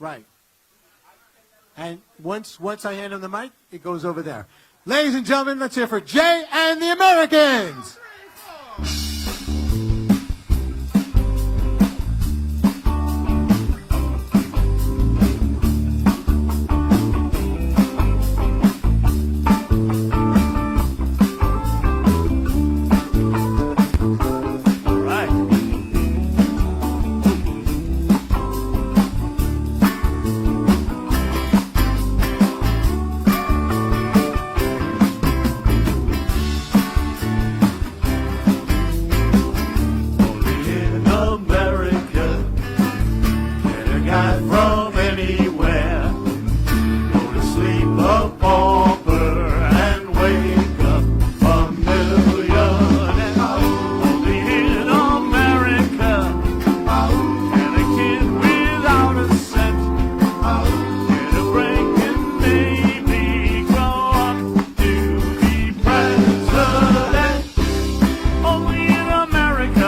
Right. And once I hand him the mic, it goes over there. Ladies and gentlemen, let's hear for Jay and the Americans. From anywhere, go to sleep a pauper and wake up a millionaire. Only in America can a kid without a cent get a break and maybe grow up to be president. Only in America,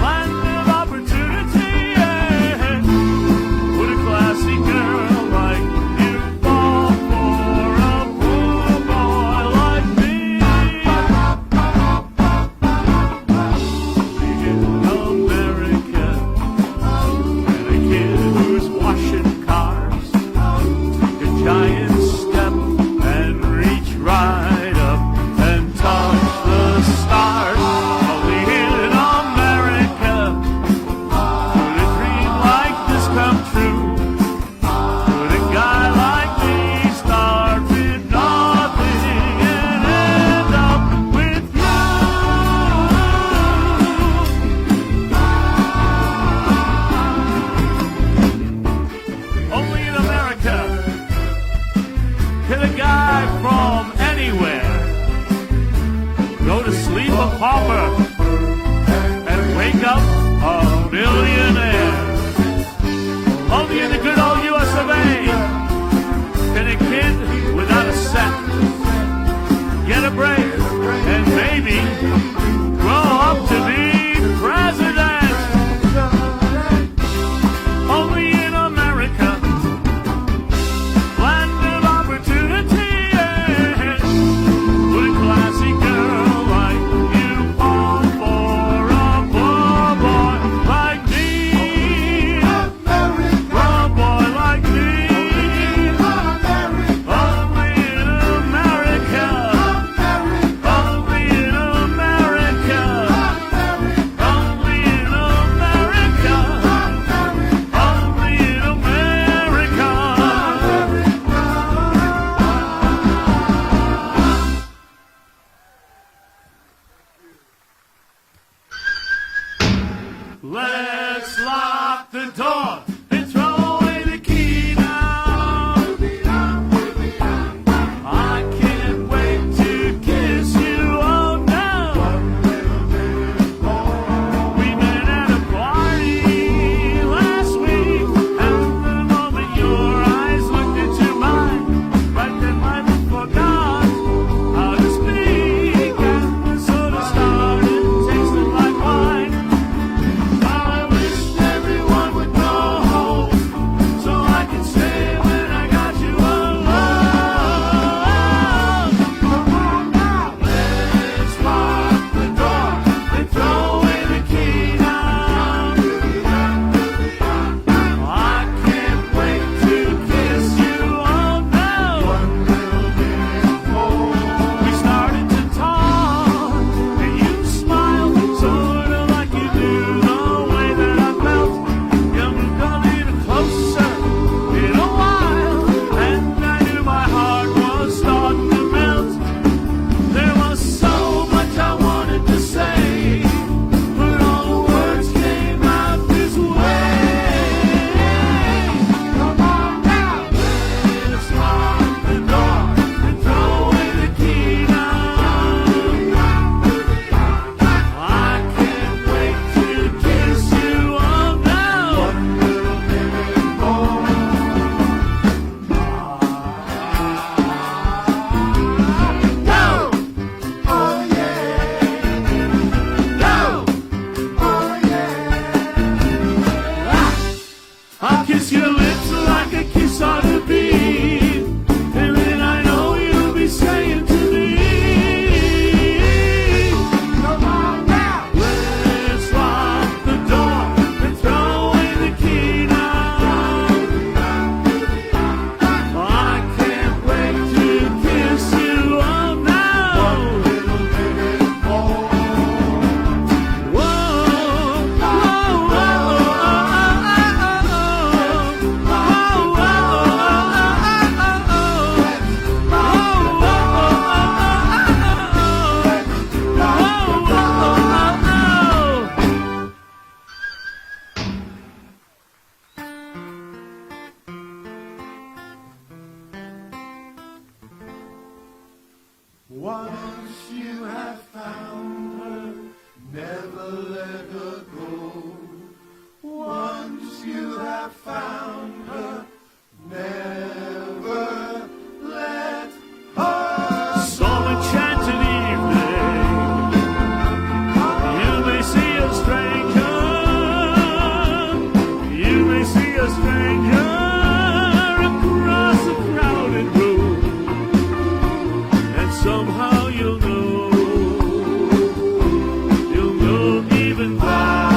land of opportunity. From anywhere, go to sleep a pauper and wake up a millionaire. Only in the good old US of A can a kid without a cent get a break and maybe grow up to be president. Only in America, land of opportunity. Let's lock the door and throw away the key now. I can't wait to kiss you, oh no. We met at a party last week, and the moment your eyes looked into mine, right then my lips forgot how to speak, and the soda started tasting like wine. I wish everyone would know kiss your lips like a kiss ought to be. And then I know you'll be saying to me, Come on now. let's lock the door and throw away the key now. I can't wait to kiss you all now. Once you have found her, never let her go. Once you have found her, never let her. Some enchanted evening, you may see a stranger. You may see a stranger across a crowded room, and somehow you'll know even that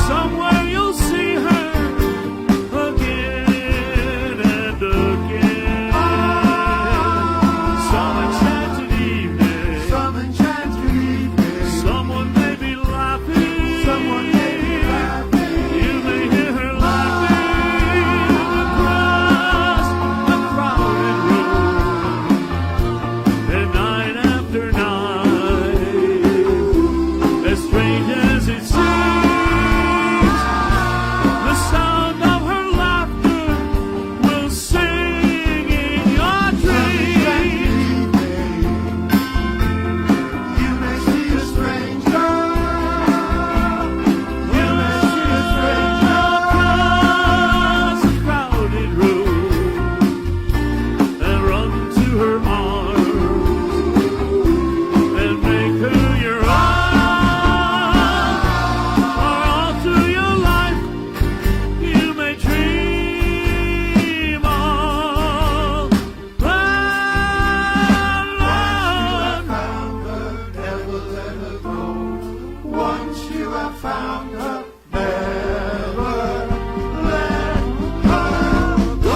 somewhere you'll see her again and again. Some enchanted evening, Some enchanted evening, someone may be laughing. someone may be laughing. You may hear her laughing across a crowded room. And night after night, as strange as it seems, the sound of her laughter will sing in your dreams. You may see a stranger. You may see a stranger. Across a crowded room and run to her arms and make her your own. Or all through your life you may dream of love. Found her, never let her go. Once you have found her, never let her go.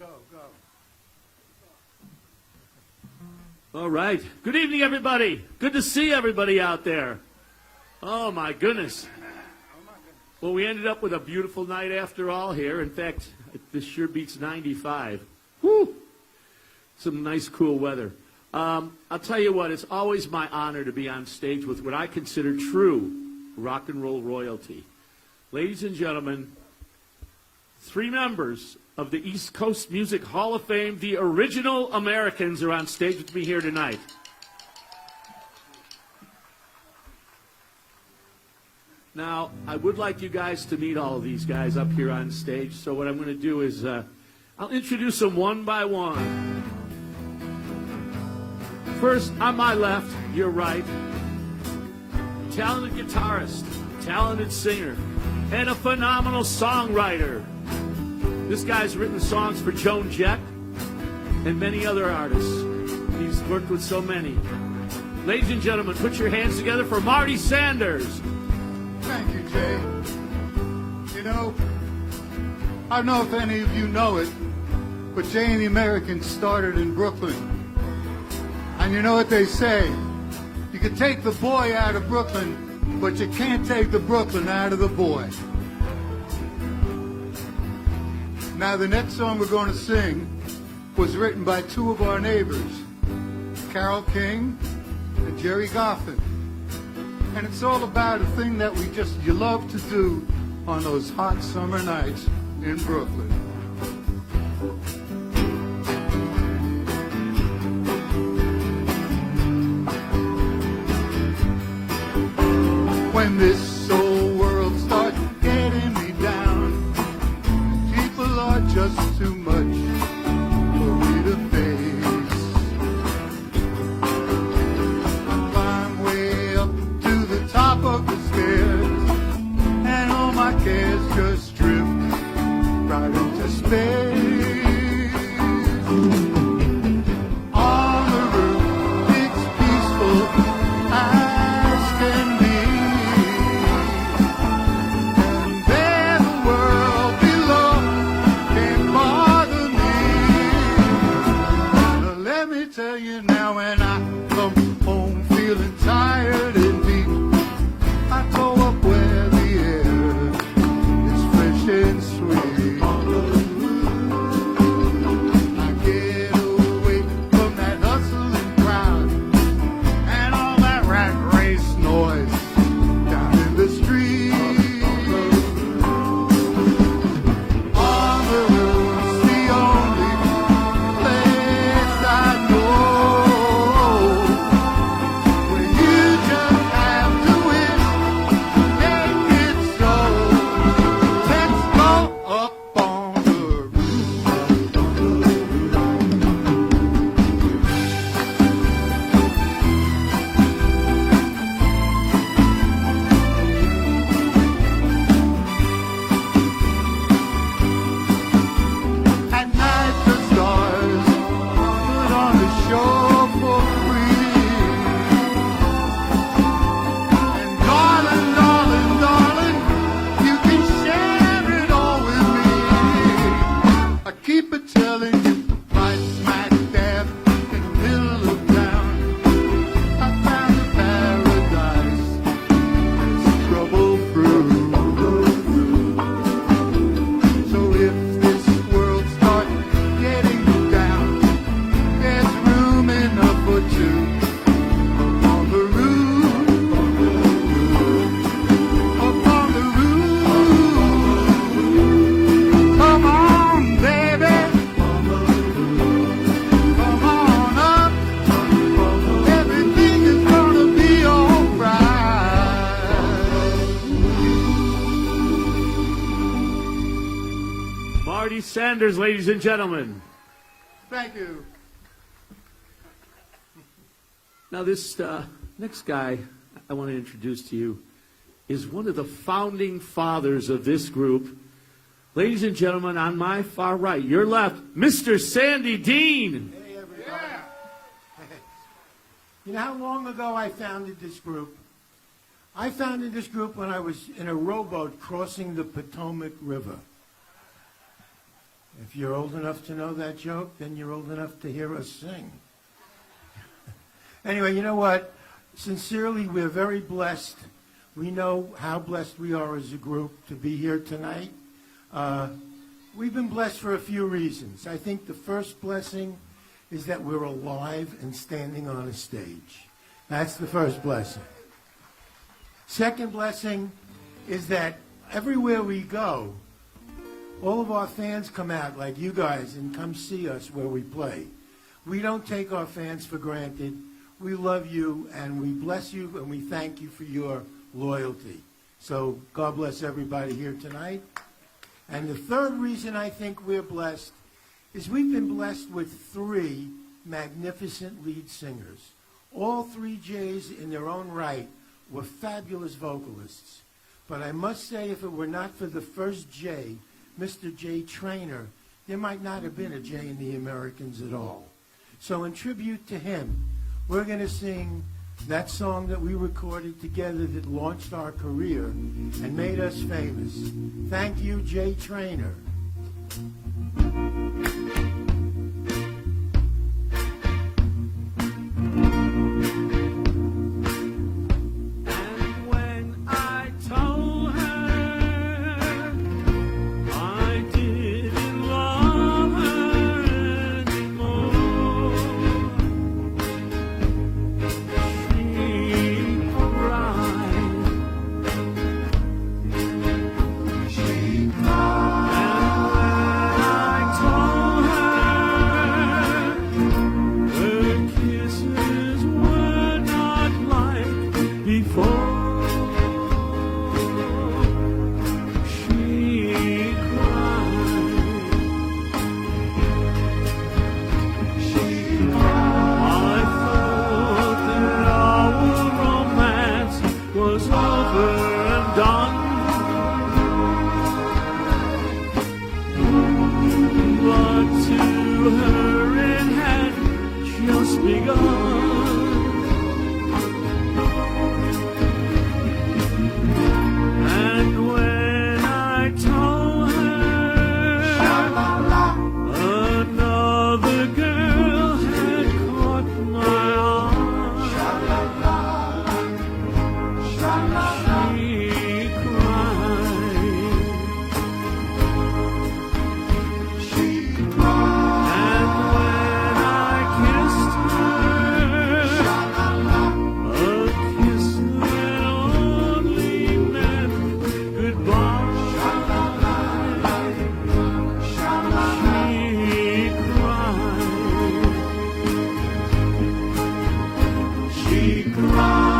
Go, go. All right. Good evening, everybody. Good to see everybody out there. Oh, my goodness. Well, we ended up with a beautiful night after all here. In fact, this sure beats 95. Woo! Some nice, cool weather. I'll tell you what, it's always my honor to be on stage with what I consider true rock and roll royalty. Ladies and gentlemen, 3 members of the East Coast Music Hall of Fame, the Original Americans, are on stage with me here tonight. Now, I would like you guys to meet all of these guys up here on stage, so what I'm going to do is I'll introduce them one by one. First, on my left, your right, talented guitarist, talented singer, and a phenomenal songwriter. This guy's written songs for Joan Jett and many other artists. He's worked with so many. Ladies and gentlemen, put your hands together for Marty Sanders. Thank you, Jay. You know, I don't know if any of you know it, but Jay and the Americans started in Brooklyn. And you know what they say? You can take the boy out of Brooklyn, but you can't take the Brooklyn out of the boy. Now, the next song we're going to sing was written by 2 of our neighbors, Carole King and Jerry Goffin. And it's all about a thing that you love to do on those hot summer nights in Brooklyn. When this old world starts getting me down, people are just too much for me to face. I climb way up to the top of the stairs, and all my cares just drift right into space. On the roof, it's peaceful as can be. And there the world below can't bother me. Now let me tell you now, when I come home feeling tired and beat, I go up where the air is fresh and sweet. I get away from that hustling crowd and all that rat race noise down in the street. On the road's the only place I know where you just have to win to make it so. Let's go up on the roof. At night the stars put on a show for free. And darling, darling, darling, you can share it all with me. I keep it telling you, right smack dab in the middle of town, I found a paradise that's trouble-free. So if this world starts getting you down, there's room enough for two up on the roof. Up on the roof. Come on, baby. Come on up. Everything is gonna be alright. Marty Sanders, ladies and gentlemen. Thank you. Now, this next guy I want to introduce to you is one of the founding fathers of this group. Ladies and gentlemen, on my far right, your left, Mr. Sandy Dean. Hey, everybody. You know how long ago I founded this group? I founded this group when I was in a rowboat crossing the Potomac River. If you're old enough to know that joke, then you're old enough to hear us sing. Anyway, you know what? Sincerely, we're very blessed. We know how blessed we are as a group to be here tonight. We've been blessed for a few reasons. I think the first blessing is that we're alive and standing on a stage. That's the first blessing. Second blessing is that everywhere we go, all of our fans come out, like you guys, and come see us where we play. We don't take our fans for granted. We love you, and we bless you, and we thank you for your loyalty. So God bless everybody here tonight. And the third reason I think we're blessed is we've been blessed with three magnificent lead singers. All three Jays in their own right were fabulous vocalists. But I must say, if it were not for the first Jay, Mr. Jay Trainer, there might not have been a Jay in the Americans at all. So in tribute to him, we're going to sing that song that we recorded together that launched our career and made us famous. Thank you, Jay Trainer. She cried. over and done. But to her it had just begun. And when I told her another girl had caught my eye, she cried. And when I kissed her, a kiss that only meant goodbye, she cried.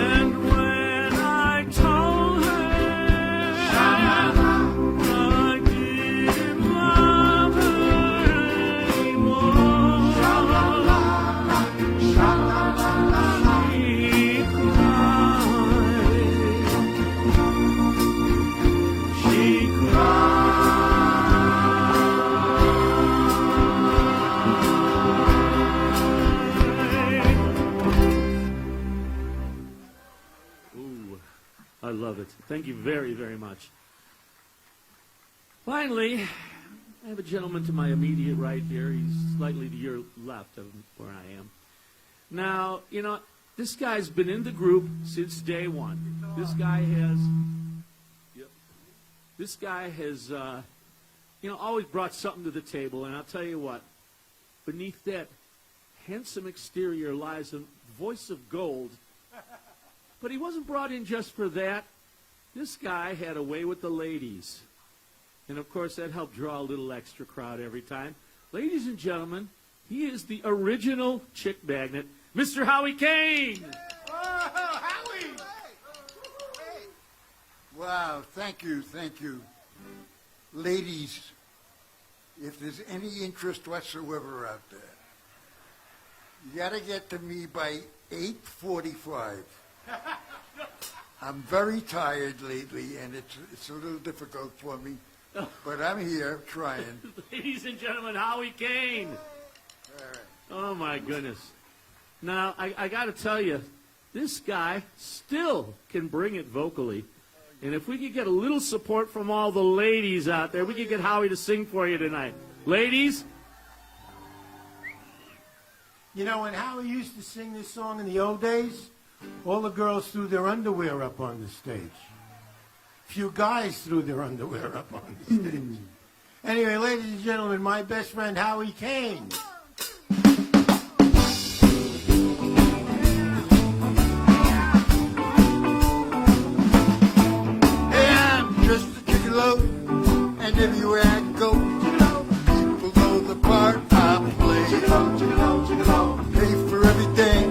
And when I told her I didn't love her anymore, she cried. She cried. Ooh, I love it. Thank you very, very much. Finally, I have a gentleman to my immediate right here. He's slightly to your left of where I am. Now, you know, this guy's been in the group since day one. This guy has, always brought something to the table. And I'll tell you what, beneath that handsome exterior lies a voice of gold. But he wasn't brought in just for that. This guy had a way with the ladies. And, of course, that helped draw a little extra crowd every time. Ladies and gentlemen, he is the original chick magnet, Mr. Howie Kane. Oh, Howie! Wow, thank you. Ladies, if there's any interest whatsoever out there, you got to get to me by 8:45. I'm very tired lately, and it's a little difficult for me, but I'm here trying. Ladies and gentlemen, Howie Kane. All right. Oh, my goodness. Now, I got to tell you, this guy still can bring it vocally. And if we could get a little support from all the ladies out there, we could get Howie to sing for you tonight. Ladies? You know, when Howie used to sing this song in the old days, all the girls threw their underwear up on the stage. Few guys threw their underwear up on the stage. Anyway, ladies and gentlemen, my best friend Howie Kane. Hey, I'm just a gigolo, and everywhere I go, people know the part I play. Pay for everything,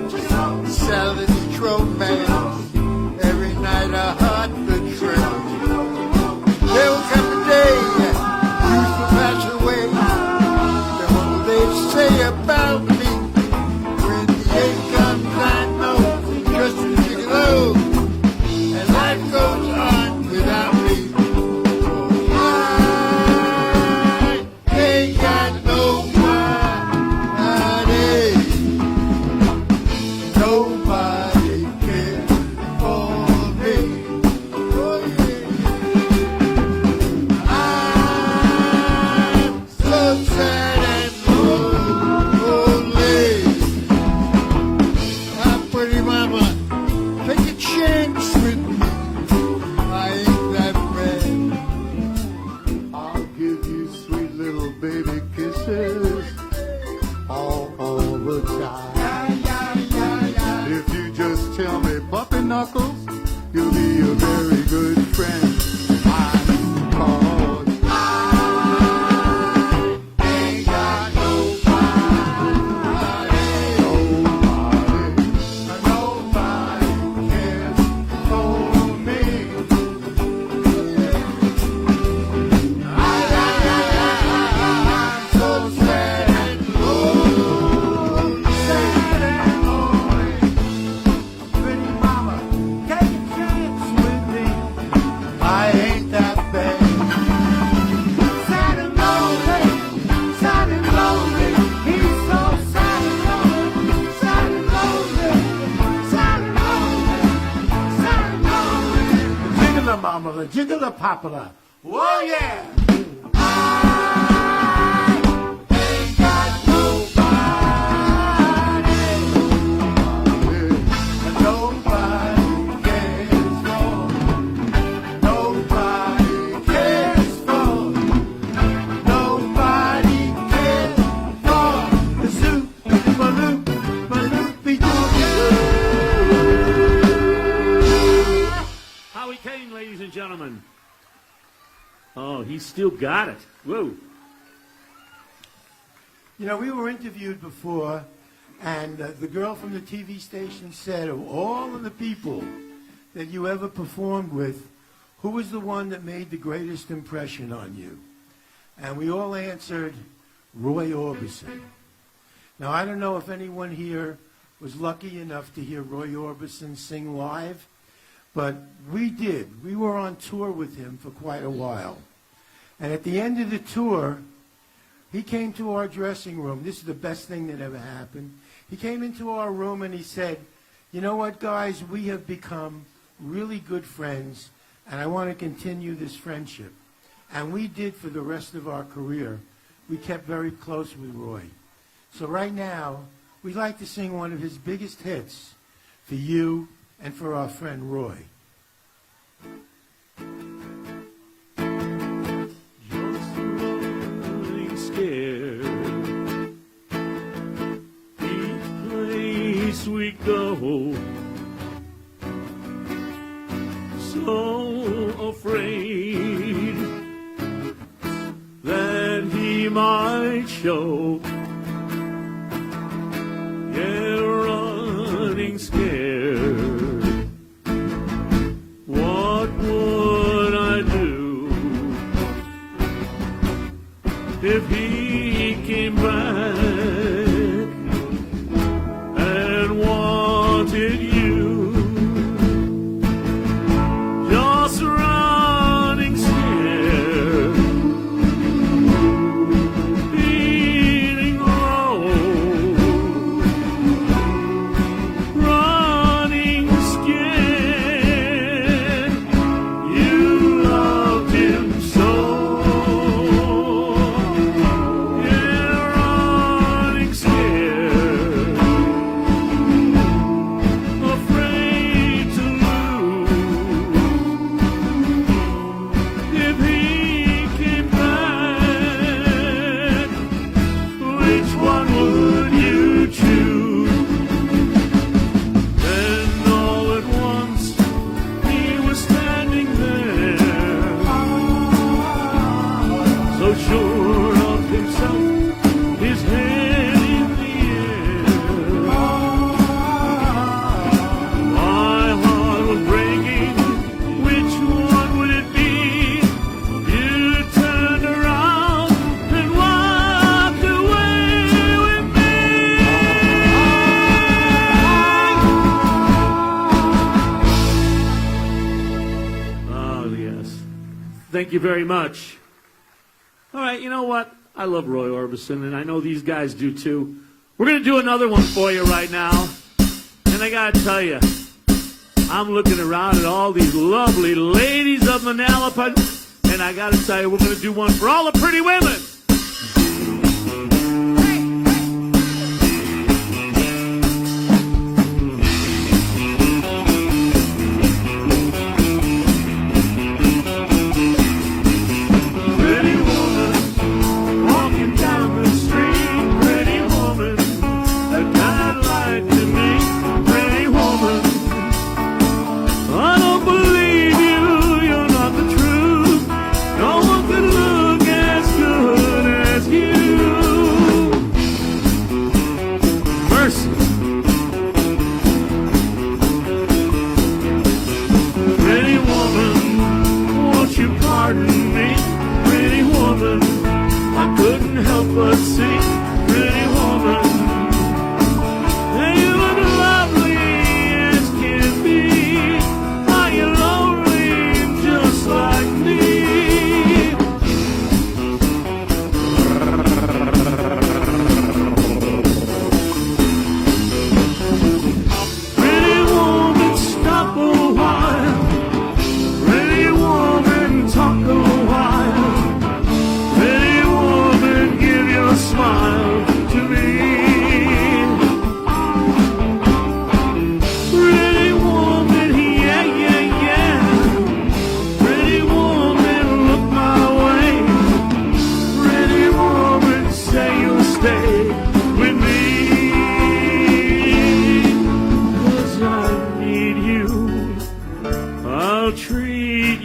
salary control man. Every night I heart the trail. There will come a day, youth will pass away. Then what will they say? Jigglypuffler. Whoa, yeah! Howie Kane, ladies and gentlemen. Oh, he's still got it. Whoa. You know, we were interviewed before, and the girl from the TV station said, of all of the people that you ever performed with, who was the one that made the greatest impression on you? And we all answered, Roy Orbison. Now, I don't know if anyone here was lucky enough to hear Roy Orbison sing live, but we did. We were on tour with him for quite a while. And at the end of the tour, he came to our dressing room. This is the best thing that ever happened. He came into our room and he said, you know what, guys, we have become really good friends, and I want to continue this friendship. And we did for the rest of our career. We kept very close with Roy. So right now, we'd like to sing one of his biggest hits for you and for our friend Roy. Just running scared. Each place we go, so afraid that he might show. Yeah, running scared. What would I do if he came back and wanted you? Just running scared, feeling low, running scared. You loved him so. Yeah, running scared, afraid to lose. If he came back, which one would you choose? Then all at once he was standing there, so sure of himself, his head in the air. My heart was breaking. Which one would it be? You turned around and walked away with me. Oh, yes. Thank you very much. All right, you know what? I love Roy Orbison, and I know these guys do too. We're going to do another one for you right now. And I got to tell you, I'm looking around at all these lovely ladies of Manalapan, and I got to tell you, we're going to do one for all the pretty women. Pretty woman, walking down the street. Pretty woman, that kind of like to me. Pretty woman, I don't believe you, you're not the truth. No one could look as good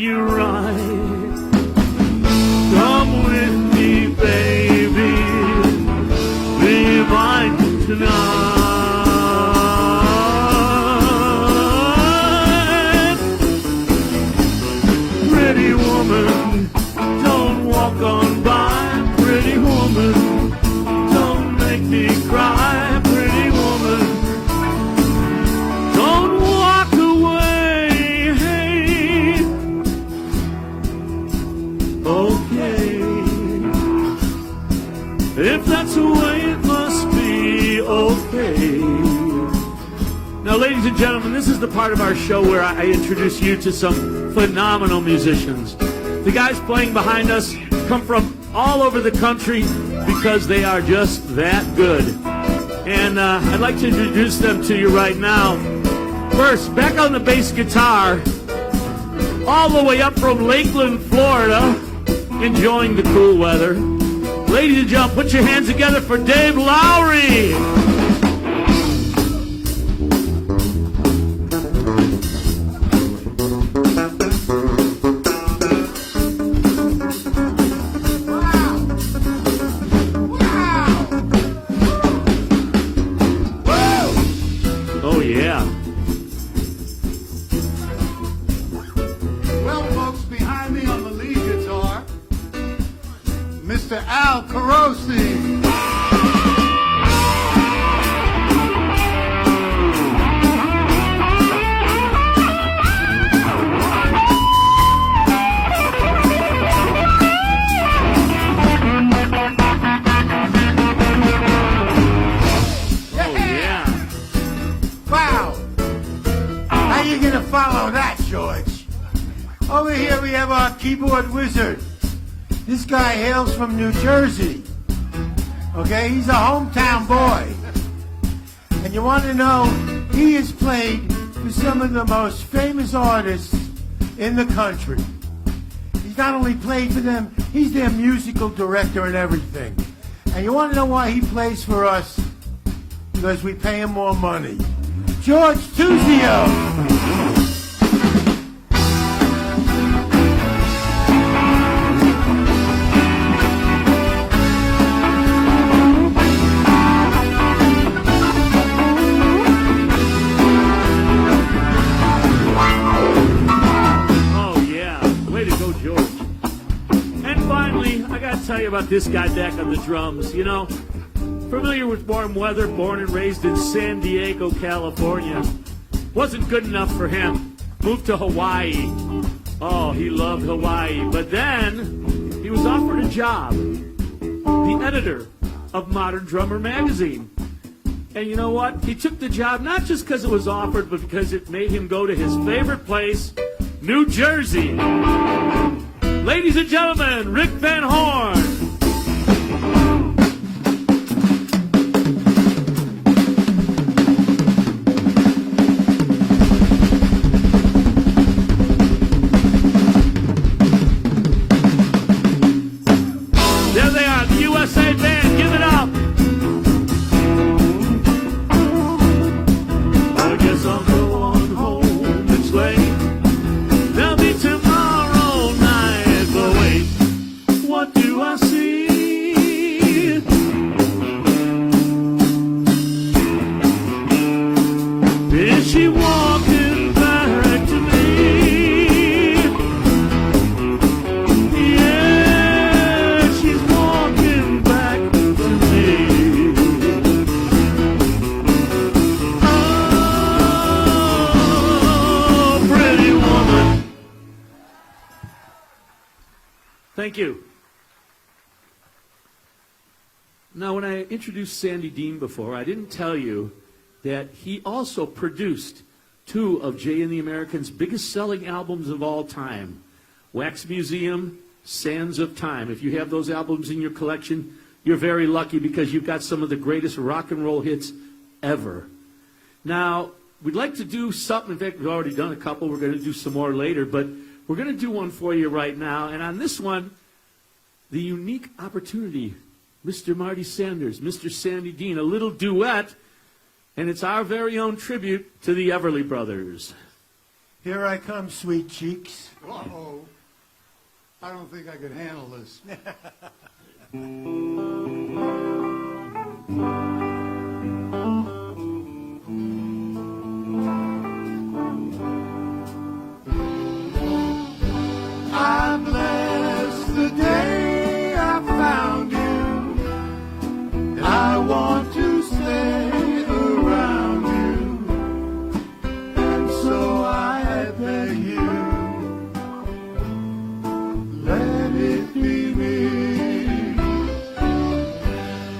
you right. Come with me, baby. Be mine tonight. Pretty woman, don't walk on by. Pretty woman, don't make me cry. Pretty woman, don't walk away. Hey, okay. If that's the way it must be, okay. Now, ladies and gentlemen, this is the part of our show where I introduce you to some phenomenal musicians. The guys playing behind us come from all over the country because they are just that good. And I'd like to introduce them to you right now. First, back on the bass guitar, all the way up from Lakeland, Florida, enjoying the cool weather. Ladies and gentlemen, put your hands together for Dave Lowry. Oh, yeah. Well, folks, behind me on the lead guitar, Mr. Al Carosi. Oh, yeah. Wow! How you gonna follow that, George? Over here we have our keyboard wizard. This guy hails from New Jersey. Okay, he's a hometown boy. And you want to know, he has played for some of the most famous artists in the country. He's not only played for them, he's their musical director and everything. And you want to know why he plays for us? Because we pay him more money. George Tuzio. Oh, yeah. Way to go, George. And finally, I got to tell you about this guy back on the drums. You know, familiar with warm weather, born and raised in San Diego, California. Wasn't good enough for him. Moved to Hawaii. Oh, he loved Hawaii. But then he was offered a job. The editor of Modern Drummer magazine. And you know what? He took the job not just because it was offered, but because it made him go to his favorite place, New Jersey. Ladies and gentlemen, Rick Van Horn. There they are, the USA Band. Give it up. I guess I'll go on home. It's late. There'll be tomorrow night. But wait, what do I see? Is she walking back to me? Yeah, she's walking back to me. Oh, pretty woman. Thank you. Now, when I introduced Sandy Dean before, I didn't tell you that he also produced two of Jay and the Americans' biggest selling albums of all time, Wax Museum, Sands of Time. If you have those albums in your collection, you're very lucky because you've got some of the greatest rock and roll hits ever. Now, we'd like to do something. In fact, we've already done a couple. We're going to do some more later, but we're going to do one for you right now. And on this one, the unique opportunity, Mr. Marty Sanders, Mr. Sandy Dean, a little duet, and it's our very own tribute to the Everly Brothers. Here I come, sweet cheeks. Uh-oh. I don't think I could handle this. I bless the day I found you, and I want to stay around you, and so I beg you, let it be me.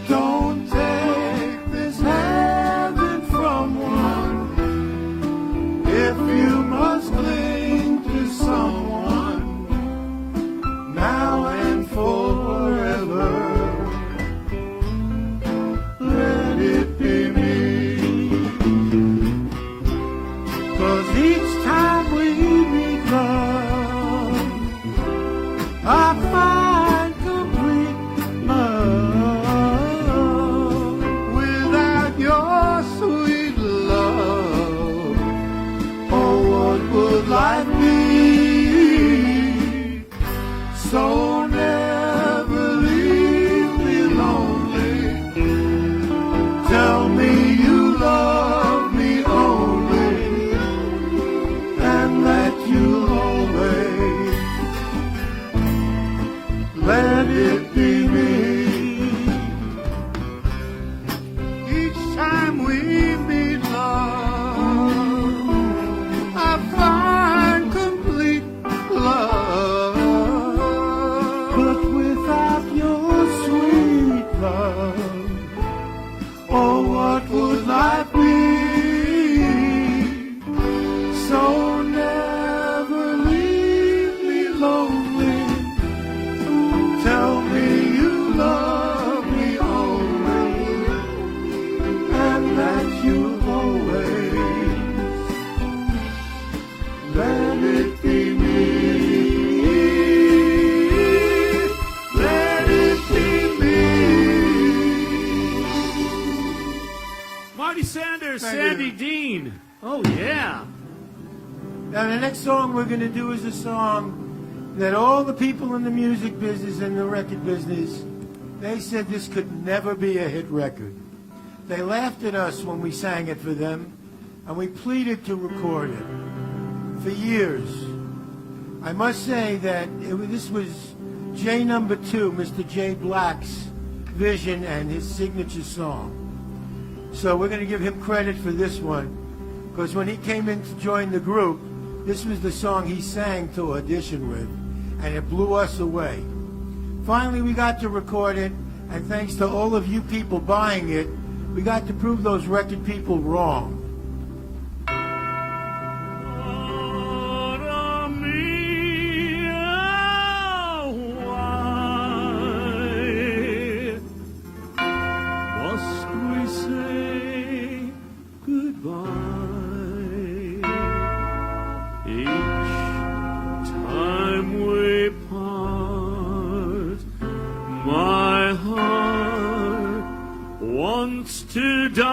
Don't take this heaven from one, if you must cling to someone now and forever. Let it be me. 'Cause each time we meet love, I find complete love. Without your sweet love, oh, what would life be? So never leave me lonely. Tell me you love me only, and that you'll always let it be me. Each time we meet love, I find complete love. But without your sweet love, oh, what would life be? So never leave me lonely. Tell me you love me only, and that you always let it be me. Let it be me. Marty Sanders, Thank Sandy you. Dean. Oh, yeah. Now, the next song we're going to do is a song that all the people in the music business and the record business, they said this could never be a hit record. They laughed at us when we sang it for them, and we pleaded to record it for years. I must say that this was J number 2, Mr. J Black's vision and his signature song. So we're going to give him credit for this one, because when he came in to join the group, this was the song he sang to audition with, and it blew us away. Finally, we got to record it, and thanks to all of you people buying it, we got to prove those record people wrong. Must we say goodbye each time we part? My heart wants to die.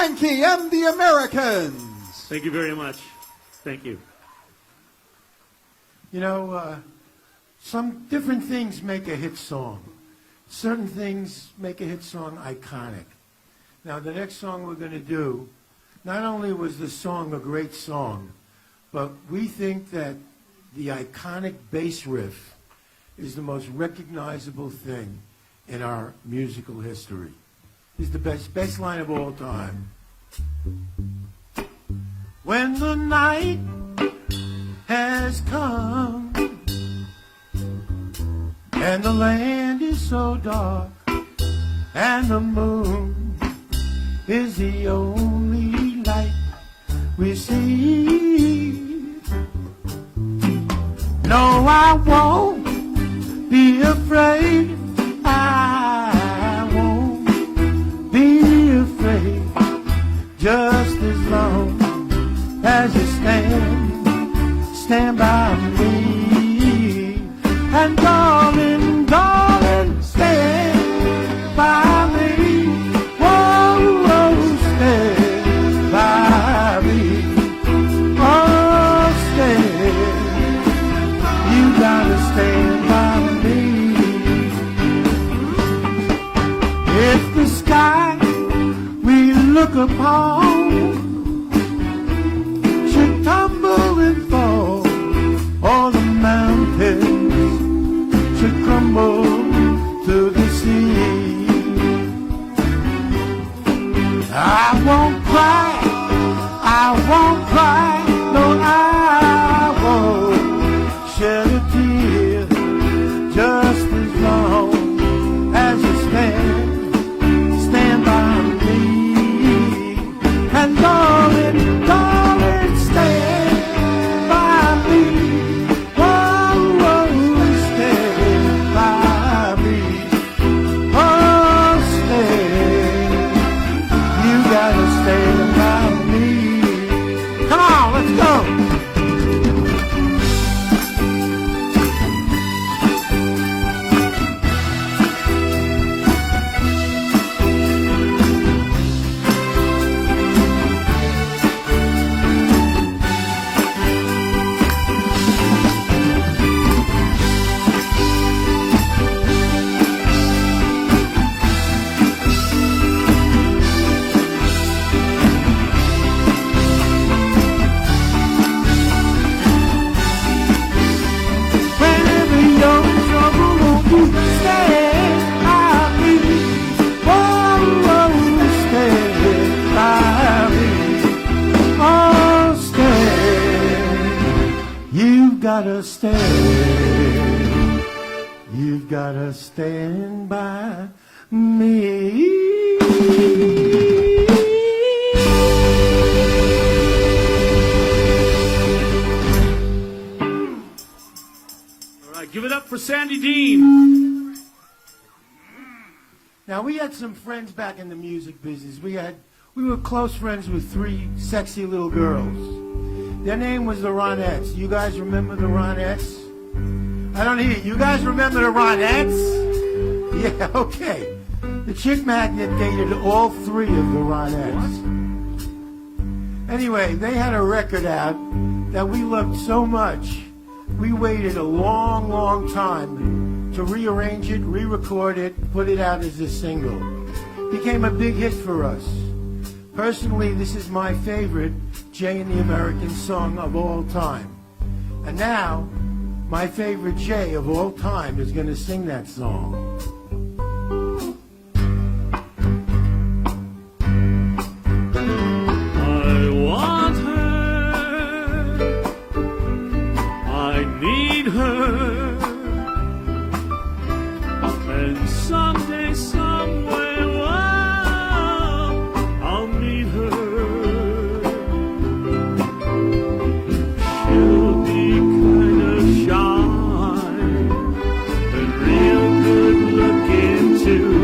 Frankie and the Americans. Thank you very much. Thank you. You know, some different things make a hit song. Certain things make a hit song iconic. Now, the next song we're going to do, not only was the song a great song, but we think that the iconic bass riff is the most recognizable thing in our musical history. It's the best line of all time. When the night has come and the land is so dark and the moon is the only light we see. No, I won't be afraid. I won't be afraid. Just as long as you stand by me. And darling, darling, stand by me. Whoa, whoa, stand by me. Oh, stand. You gotta stand by me. If the sky we look upon should tumble and fall, all the mountains should crumble to the sea. I won't cry, no, I won't shed a tear. Just as long as you stand by me. And darling, darling, stand by me. Oh, oh, stand by me. Oh, stand. You gotta stand by me. Come on, let's go. Whenever you're in trouble, won't you stand by me? Oh, oh, stand by me. Oh, stand. You've gotta stand. You've gotta stand by me. All right, give it up for Sandy Dean. Now, we had some friends back in the music business. We were close friends with three sexy little girls. Their name was the Ronettes. You guys remember the Ronettes? I don't hear you. You guys remember the Ronettes? Yeah, okay. The Chick Magnet dated all three of the Ronettes. Anyway, they had a record out that we loved so much. We waited a long, long time to rearrange it, re-record it, put it out as a single. Became a big hit for us. Personally, this is my favorite Jay and the American song of all time. And now, my favorite Jay of all time is going to sing that song. I want her. I need her. And someday, somewhere, well, I'll meet her. She'll be kind of shy and real good looking too.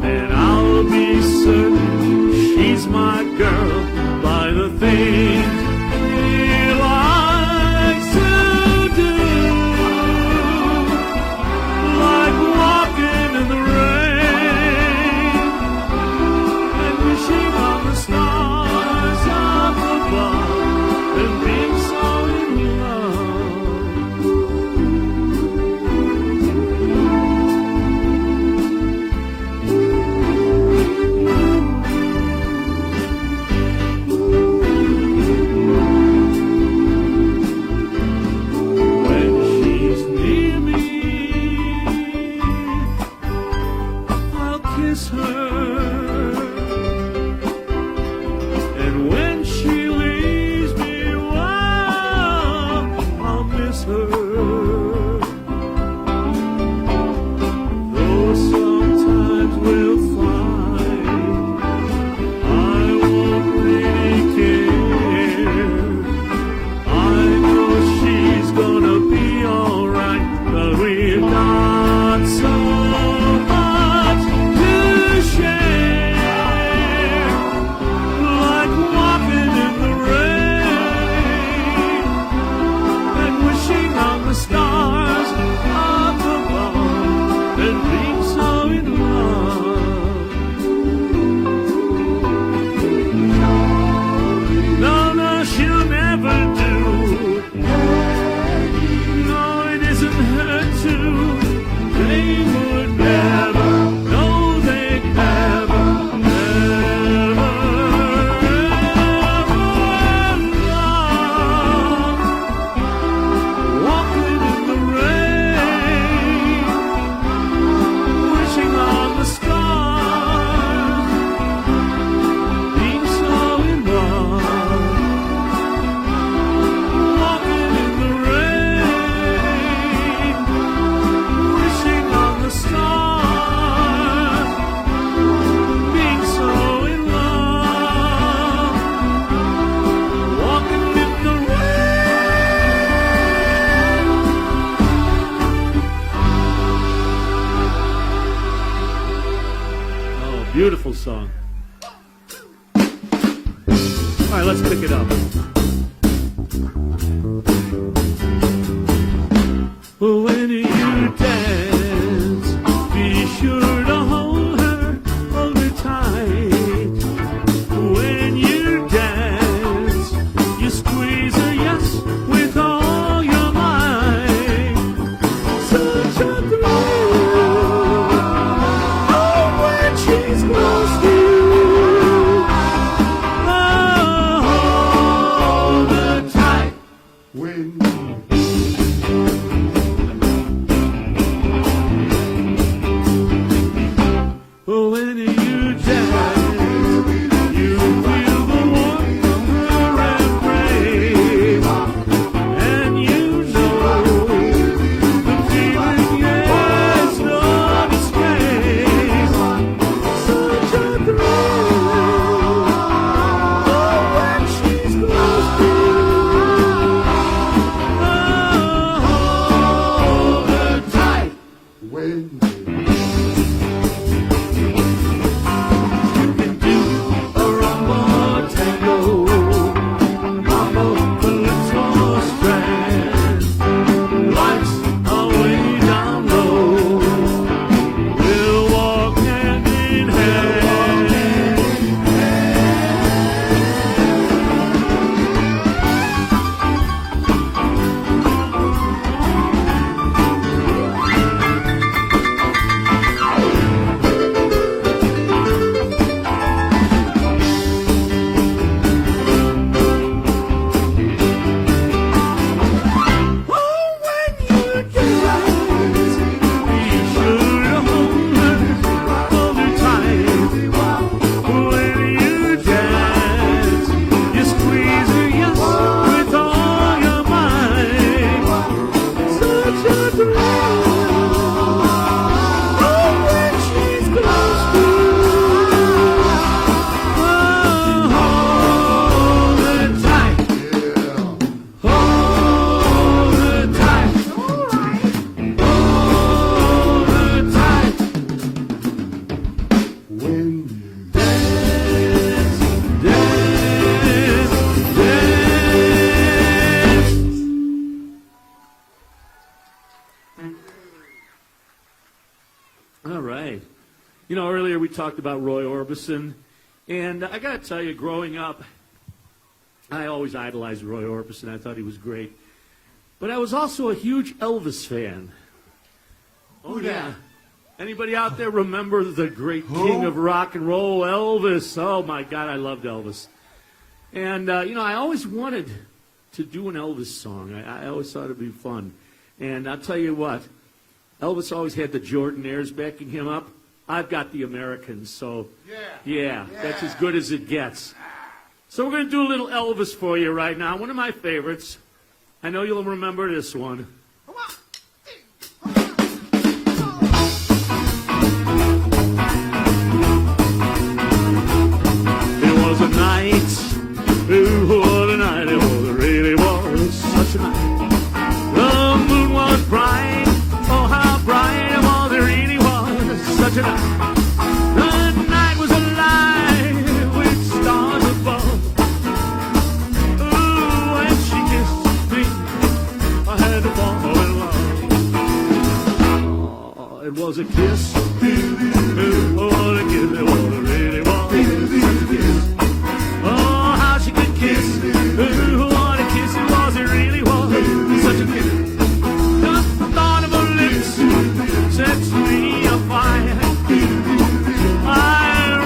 And I'll be certain she's my girl by the things she likes to do, like walking got so much to share, like walking in the rain and wishing on the stars up above and being so in love. No, no, she'll never do. No, it isn't her to. They would never, no, they'd never, never, ever love. Walking in the rain, wishing on the stars, being so in love. Walking in the rain, wishing on the stars, being so in love. Walking in the rain. Oh, beautiful song. All right, let's pick it up. When you dance, be sure to hold her tight. When you dance, you squeeze her, yes, with all your might. Such a thrill, oh, when she's close to you. Oh, hold her tight. When When you dance, you feel the warmth of her embrace, and you know the feeling, yes, no escape. Such a thrill, oh, when she's close to you. Oh, hold her tight. when Do a rumba tango, mambo calypso strand. Lights are way down low. We'll walk hand in hand. Oh, when you dance, be sure to hold her tight. When you dance, you squeeze her, yes, with all your might. Such a thrill, oh, when she's close to you. Oh, hold her tight. Hold her tight. Hold her tight. when Dance, dance, dance. All right. You know, earlier we talked about Roy Orbison, and I got to tell you, growing up, I always idolized Roy Orbison. I thought he was great. But I was also a huge Elvis fan. Oh, yeah. Anybody out there remember the great king of rock and roll, Elvis? Oh, my God, I loved Elvis. And, you know, I always wanted to do an Elvis song. I always thought it'd be fun. And I'll tell you what, Elvis always had the Jordanaires backing him up. I've got the Americans, so yeah, that's as good as it gets. So we're going to do a little Elvis for you right now, one of my favorites. I know you'll remember this one. It was a night, ooh, what a night it was, it really was such a night. The moon was bright, oh how bright. it was a kiss. Ooh, what a kiss it was, it really was. Such a kiss. Oh, how she could kiss. Ooh, what a kiss it was, it really was. Such a kiss. Just the thought of her lips sets me afire. I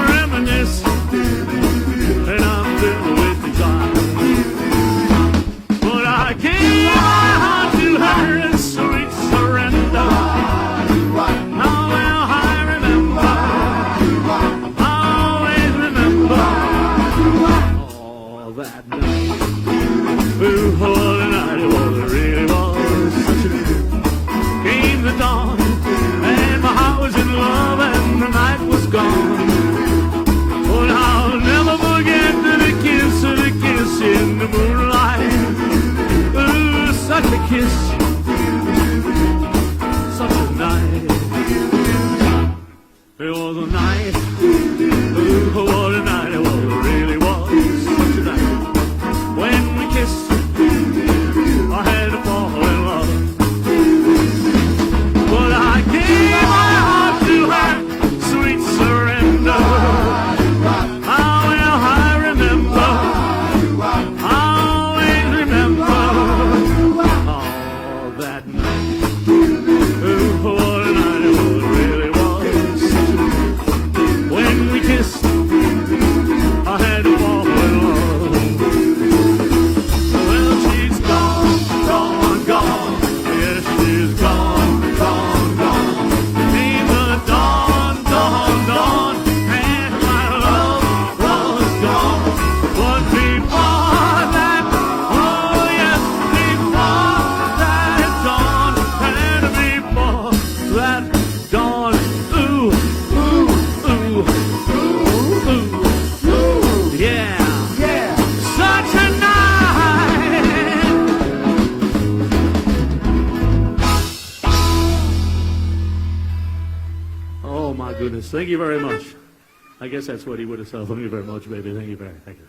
reminisce, and I'm filled with desire. But I gave my heart to her in sweet surrender. How well I remember, always remember, all that night. Ooh, what a night it was, it really was. Such a night. Came the dawn, and my heart was in love, and the night was gone. But I'll never forget the kiss in the moonlight. Ooh, such a kiss, such a night. It was a night. Ooh, what a night it was, it really was. Such a night. When we kissed, I had to fall in love. But I gave my heart to her, sweet surrender. How well I remember, always remember, all that night. Ooh, what a night it was, it really was. When we kissed, I had to fall in love. Well, she's gone, gone, gone. Yes, she's gone, gone, gone. Came the dawn, dawn, dawn, and my love was gone. But before that, oh yes, before that dawn, and before that dawn, ooh, ooh, ooh, ooh, ooh, yeah, yeah, such a night. Oh my goodness, thank you very much. I guess that's what he would have said. Thank you very much, baby. Thank you very thank you.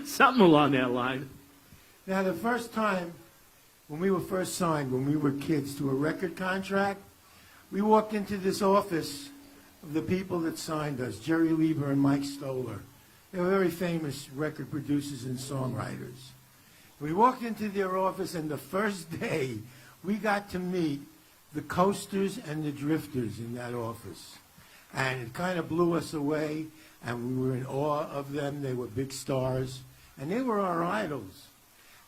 Something along that line. Now, the first time when we were first signed, when we were kids, to a record contract, we walked into this office of the people that signed us, Jerry Lieber and Mike Stoller. They were very famous record producers and songwriters. We walked into their office, and the first day, we got to meet the Coasters and the Drifters in that office. And it kind of blew us away, and we were in awe of them. They were big stars, and they were our idols.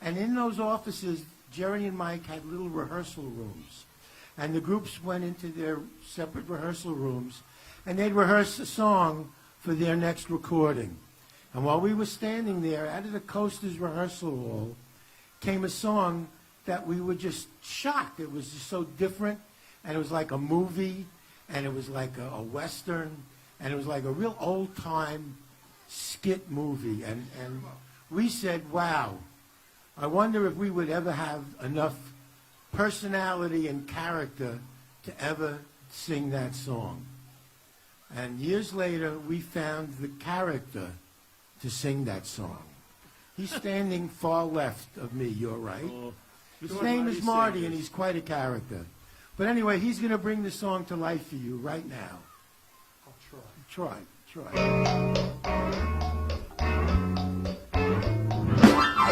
And in those offices, Jerry and Mike had little rehearsal rooms. And the groups went into their separate rehearsal rooms, and they'd rehearse a song for their next recording. And while we were standing there, out of the Coasters rehearsal hall, came a song that we were just shocked. It was just so different, and it was like a movie, and it was like a Western, and it was like a real old-time skit movie. And we said, wow, I wonder if we would ever have enough personality and character to ever sing that song. And years later, we found the character to sing that song. He's standing far left of me, you're right. His name is Marty, and he's quite a character. But anyway, he's going to bring the song to life for you right now. I'll try.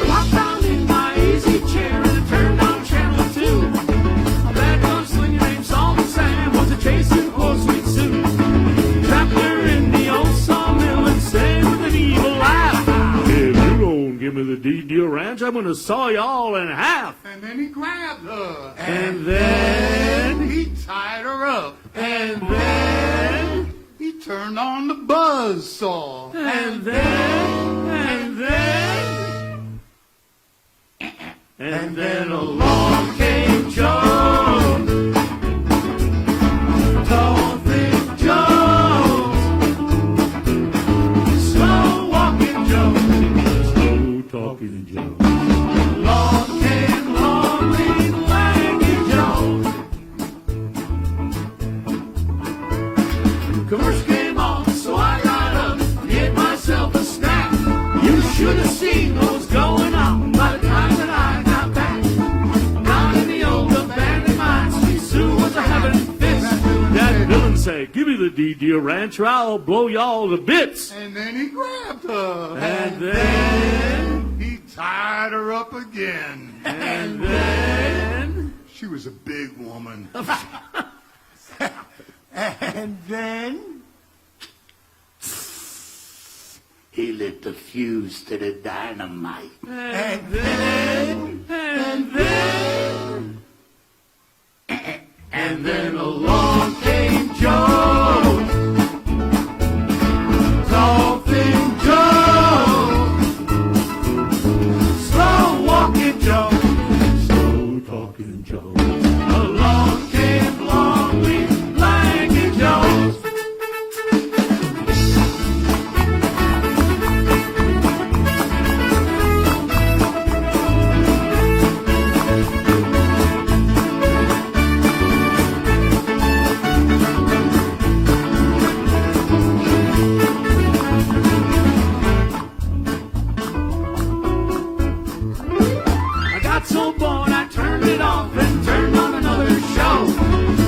Walked down in my easy chair and I turned on channel 2. A bad gun slinger named Solomon Sam was a chasing poor sweet Sue. Trapped her in the old sawmill and said with an evil laugh, if you don't give me the deed to your ranch, I'm going to saw you all in half. And then he grabbed her. And then he tied her up. And then He turned on the buzzsaw. And then along came Joe, tall, thick Joe, slow walking Joe, slow talking Joe. Along came long, lean, lanky Joe. Commercial came on, so I got up, get myself a snack. You should have seen those going on by the time that I got back. Down in the old abandoned mine, Sweet Sue was a having say, give me the D.D. Ranch or I'll blow y'all to bits. And then he grabbed her. And then, He tied her up again. and then, She was a big woman. And then He lit the fuse to the dynamite. and then, And then along came Joe. Dolphin Joe. Slow walking Joe. slow talking Joe. Along came Lonely Lanky Joe. I got so bored I turned it off and turned on another show.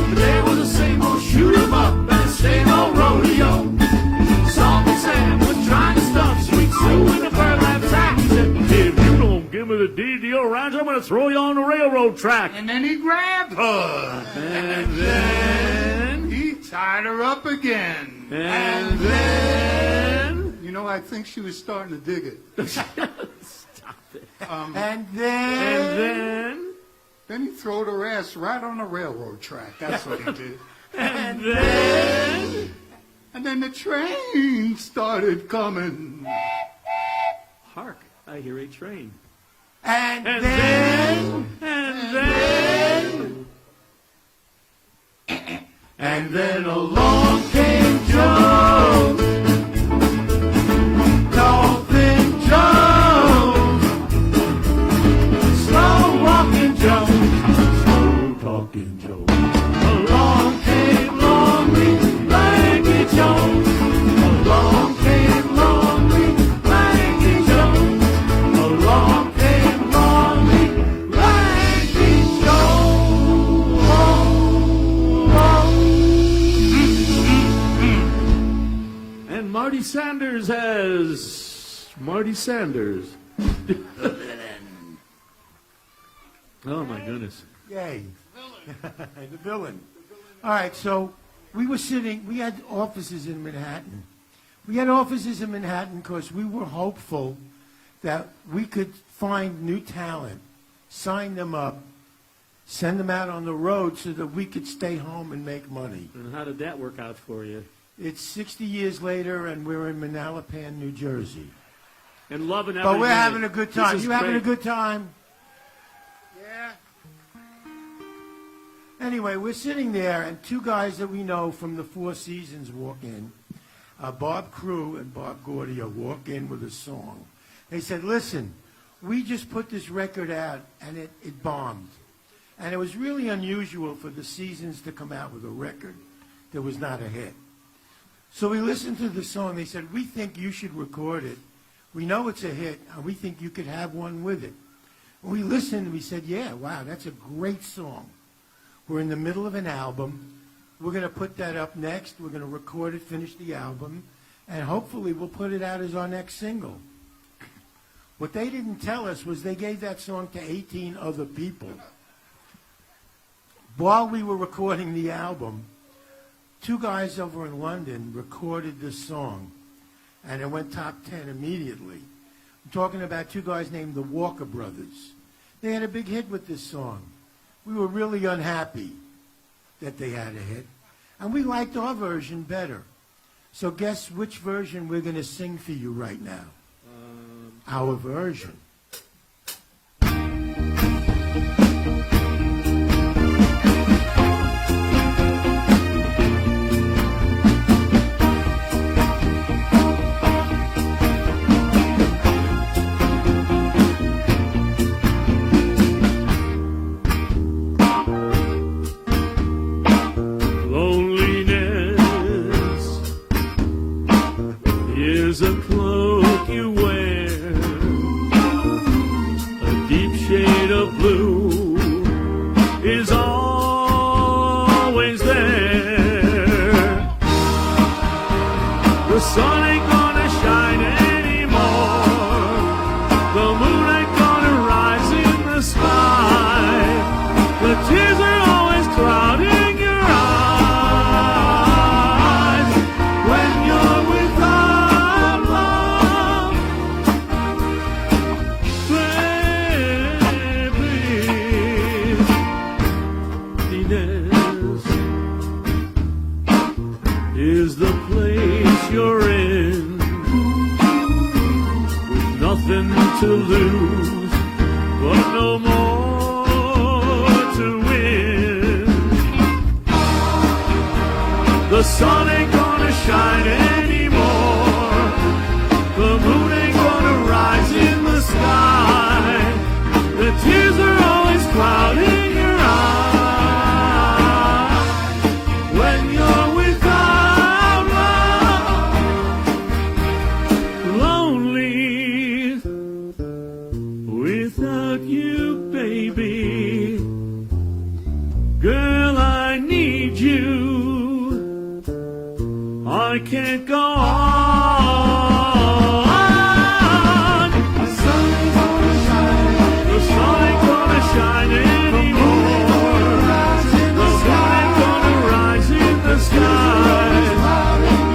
But there was the same old shoot 'em up and the same old rodeo. Salt and Sam was trying to stuff Sweet Sue in the burlap sack. He said, if you don't give me the D.D.O. Ranch, I'm going to throw you on the railroad track. And then he grabbed her. And then, He tied her up again. and then, You know, I think she was starting to dig it. stop it. and then Then he throwed her ass right on the railroad track. That's what he did. And then, And then the train started coming. hark, I hear a train. and And then then, And then along came Joe. Dolphin Joe. Slow walking Joe. slow talking Joe. Along came Lonely Lanky Joe. Along came Lonely Lanky Joe. Along came Lonely Lanky Joe. And Marty Sanders has Marty Sanders. Oh my goodness. yay, the villain. All right, so we had offices in Manhattan. We had offices in Manhattan because we were hopeful that we could find new talent, sign them up, send them out on the road so that we could stay home and make money. And how did that work out for you? It's 60 years later, and we're in Manalapan, New Jersey. And loving every But we're minute. having a good This time. is You having a great. good time? Yeah. Anyway, we're sitting there, and two guys that we know from the Four Seasons walk in. Bob Crew and Bob Gaudio walk in with a song. They said, listen, we just put this record out, and it bombed. And it was really unusual for the Seasons to come out with a record that was not a hit. So we listened to the song. They said, we think you should record it. We know it's a hit, and we think you could have one with it. We listened, and we said, yeah, wow, that's a great song. We're in the middle of an album. We're going to put that up next. We're going to record it, finish the album, and hopefully we'll put it out as our next single. What they didn't tell us was they gave that song to 18 other people. While we were recording the album, two guys over in London recorded this song, and it went top 10 immediately. I'm talking about two guys named the Walker Brothers. They had a big hit with this song. We were really unhappy that they had a hit, and we liked our version better. So guess which version we're going to sing for you right now? Our version. Loneliness is a cloak you wear to lose, but no more to win. The sun ain't gonna shine anymore. The moon ain't gonna rise in the sky. The tears are always clouding your eyes when you're without love. Lonely without you, baby. Girl, I need you. I can't go on. The sun ain't gonna shine anymore. The sun ain't gonna rise in the sky.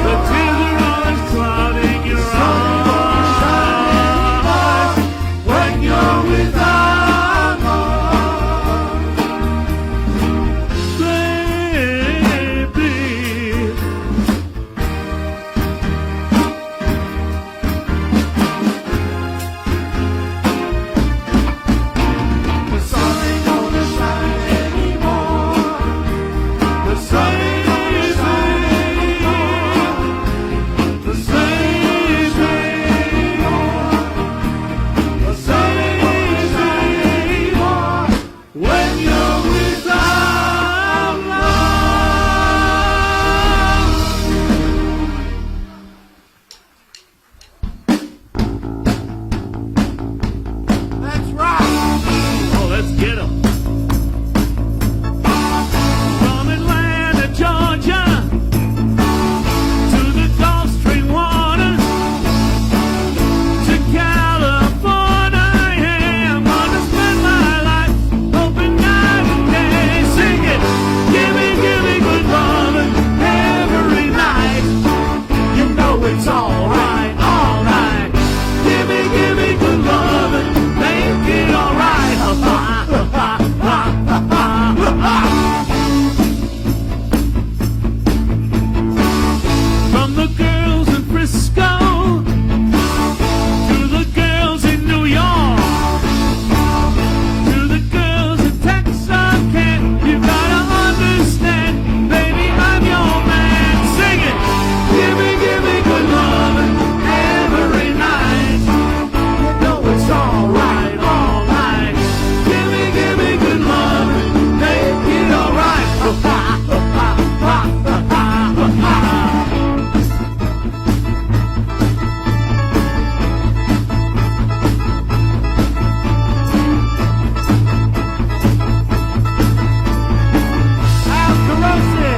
The tears are always clouding your eyes when you're without love, baby. The sun ain't gonna shine anymore. The sun ain't gonna shine anymore. The sun ain't anymore. The sun ain't shine anymore when you're without love. That's right. Oh, let's get 'em. From Atlanta, Georgia, to the Gulf Stream waters, to California, I am gonna spend my life hoping night and day. Sing it, give me good loving every night. You know it's all right, all right. Give me good loving, make it all right. From the girls in Frisco to the girls in New York, to the girls in Texarkana, you gotta understand, baby, I'm your man. Sing it, give me good loving every night. You know it's all right, all right. Give me good loving, make it all right. Al Carosi.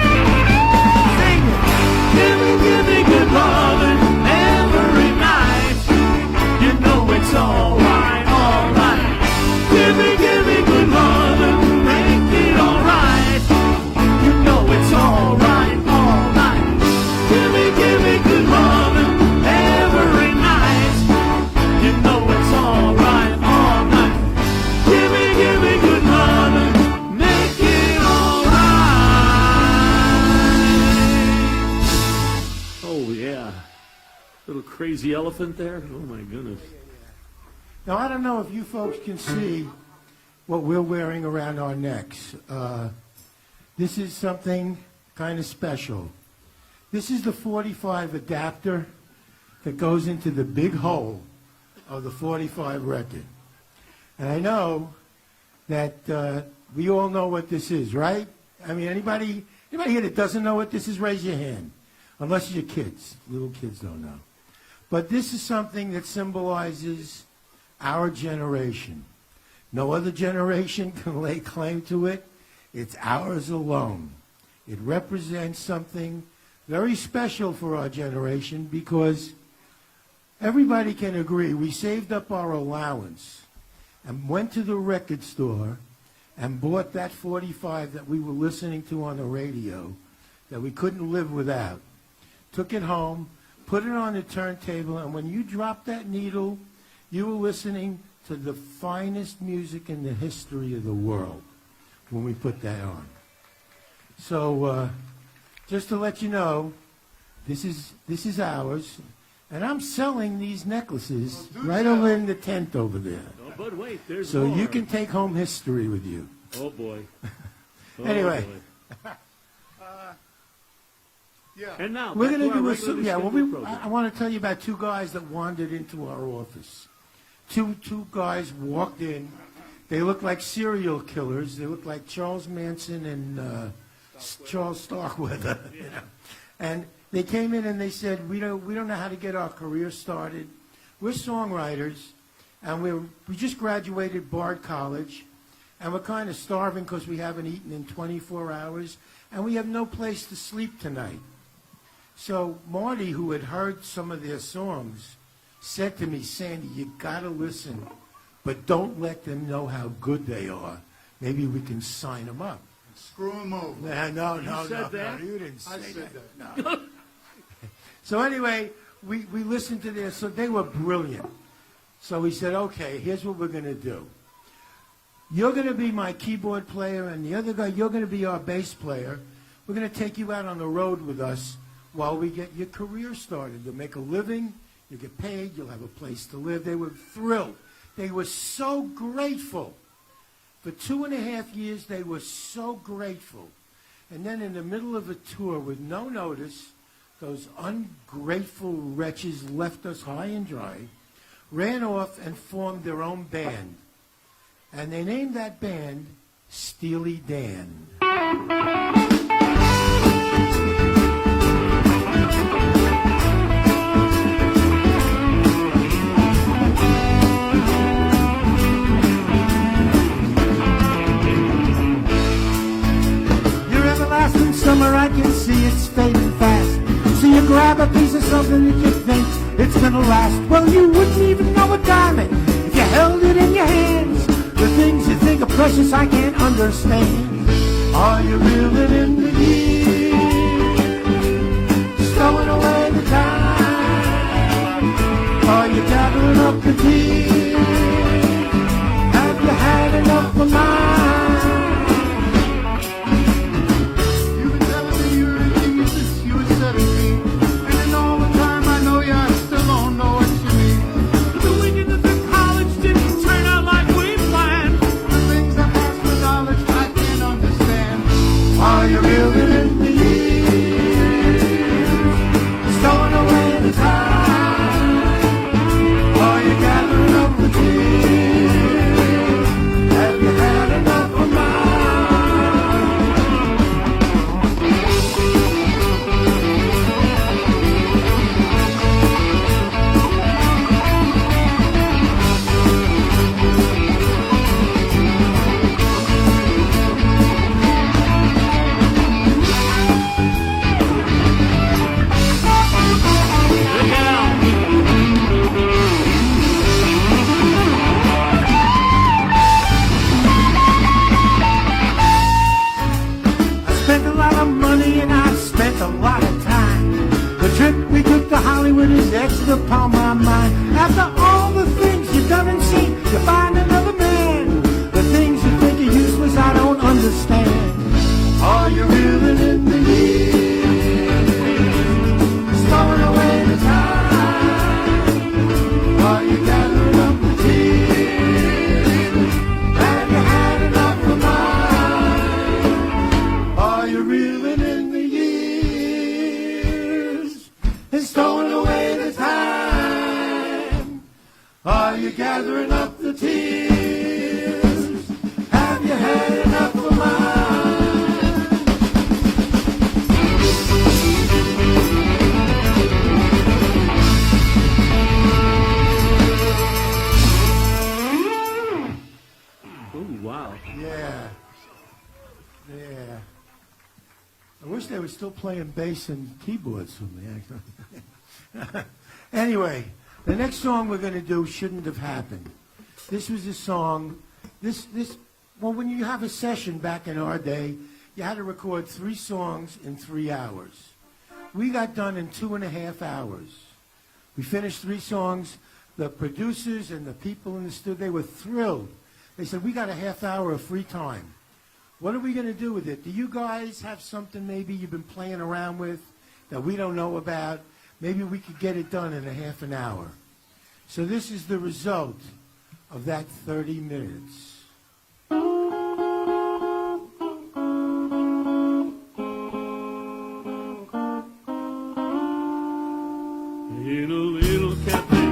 Sing it. Give me good loving every night. You know it's all right, all right. Give me good loving, make it all right. You know it's all right, all right. Give me good loving every night. You know it's all right, all right. Give me good loving, make it all right. Oh yeah, little crazy elephant there. Oh my goodness. Now, I don't know if you folks can see what we're wearing around our necks. This is something kind of special. This is the 45 adapter that goes into the big hole of the 45 record. And I know that we all know what this is, right? I mean, anybody here that doesn't know what this is, raise your hand. Unless you're kids. Little kids don't know. But this is something that symbolizes our generation. No other generation can lay claim to it. It's ours alone. It represents something very special for our generation because everybody can agree we saved up our allowance and went to the record store and bought that 45 that we were listening to on the radio that we couldn't live without. Took it home, put it on the turntable, and when you dropped that needle You were listening to the finest music in the history of the world when we put that on. So, just to let you know, this is ours, and I'm selling these necklaces right over in the tent over there. Oh, but wait, there's So more. you can take home history with you. Oh, boy. Oh, Anyway. boy. Yeah. And now, We're back going to to our do a regularly yeah. Well, scheduled program. I want to tell you about two guys that wandered into our office. Two guys walked in. They looked like serial killers. They looked like Charles Manson and Charles Starkweather. You know? And they came in and they said, "We don't know how to get our career started. We're songwriters, and we just graduated Bard College, and we're kind of starving because we haven't eaten in 24 hours, and we have no place to sleep tonight." So Marty, who had heard some of their songs, said to me, "Sandy, you got to listen, but don't let them know how good they are. Maybe we can sign them up." Screw him over. No, said that? you didn't say I said that. that. No. So anyway, we listened to this. So they were brilliant. So we said, okay, here's what we're going to do. You're going to be my keyboard player, and the other guy, you're going to be our bass player. We're going to take you out on the road with us while we get your career started. You'll make a living, you'll get paid, you'll have a place to live. They were thrilled. They were so grateful. For 2.5 years, they were so grateful. And then in the middle of a tour with no notice, those ungrateful wretches left us high and dry, ran off and formed their own band. And they named that band Steely Dan. Your everlasting summer, I can see it's fading fast. So you grab a piece of something that you think it's gonna last. Well, you wouldn't even know a diamond if you held it in your hands. The things you think are precious, I can't understand. Are you reeling in the years, stowing away the time? Are you gathering up the tears? Have you had enough of mine? You've been telling me you're a genius since you were 17. And in all the time I know you, I still don't know what you mean. The weekend at the college didn't turn out like we planned. The things I passed for knowledge I can't understand. Are you reeling in the years, stowing away the time? Are you gathering up the tears? Have you had enough of mine? Look out. I spent a lot of money and I spent a lot of time. The trip we took to Hollywood is etched upon my mind. After all the things you've done and seen, you find another man. The things you think are useless, I don't understand. Are you reeling in the years, stowing away the time? Are you gathering up the tears? Have you had enough of mine? Are you reeling in the years and stowing away the time? Are you gathering up the tears? Have you had enough of mine? Oh, wow. Yeah. I wish they were still playing bass and keyboards for me, actually. Anyway, the next song we're going to do shouldn't have happened. This was a song, well, when you have a session back in our day, you had to record 3 songs in 3 hours. We got done in 2.5 hours. We finished 3 songs. the producers and the people in the studio, they were thrilled. They said, we got a half hour of free time. What are we going to do with it? Do you guys have something maybe you've been playing around with that we don't know about? Maybe we could get it done in a half an hour. So this is the result of that 30 minutes. In a little cafe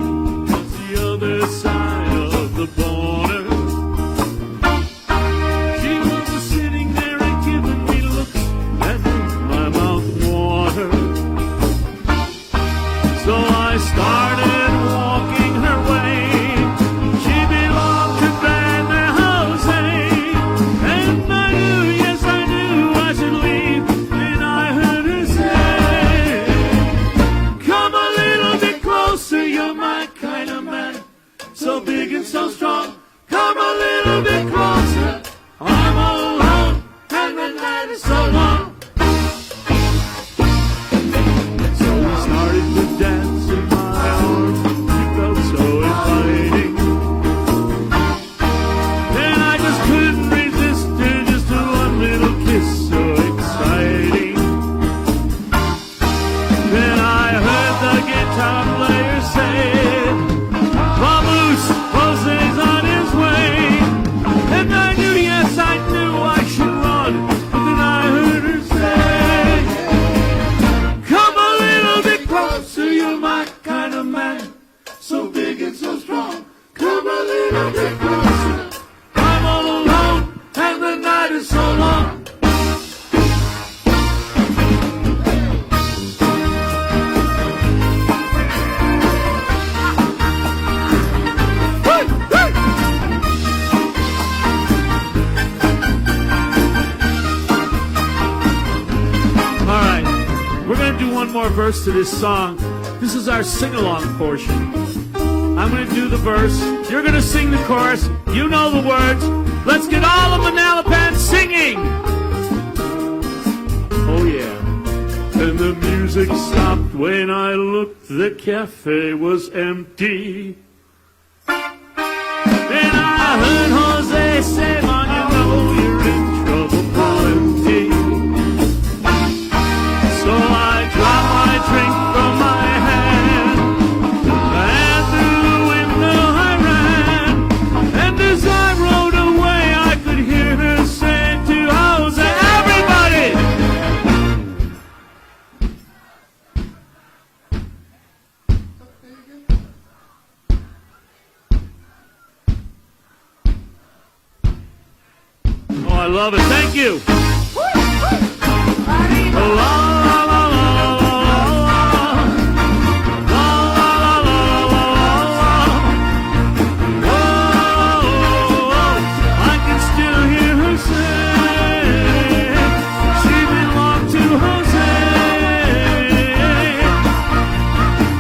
just the other side of the border, she was sitting there and giving me looks that made my mouth water. So I started walking her way. She belonged to Van Jose, and I knew, yes I knew I should leave. And I heard her say, come a little bit closer, you're my kind of man, so big and so strong. Come a little bit closer, I'm all alone, and the night is so long. So we started to dance in my arms, she felt so inviting. Then I just couldn't resist her, just one little kiss, so exciting. Then I heard the guitar player say, Vamos, Jose's on his way. And I knew, yes, I knew I should run. But then I heard her say, come a little bit closer, you're my kind of man, so big and so strong. Come a little bit closer, I'm all alone, and the night is so long. All right, we're going to do one more verse to this song. This is our sing-along portion. I'm going to do the verse. You're going to sing the chorus. You know the words. Let's get all of Manalapan singing. Oh, yeah. And the music stopped when I looked. The cafe was empty. And I heard Jose say, man, you know you're in trouble, plenty. So I dropped my drink from my hand, and through the window I ran. And as I rode away, I could hear her say to Jose, everybody! Oh, I love it. Thank you. La, la, la, la, la, la, la, la, la, la. Oh, I can still hear her say she belonged to Jose.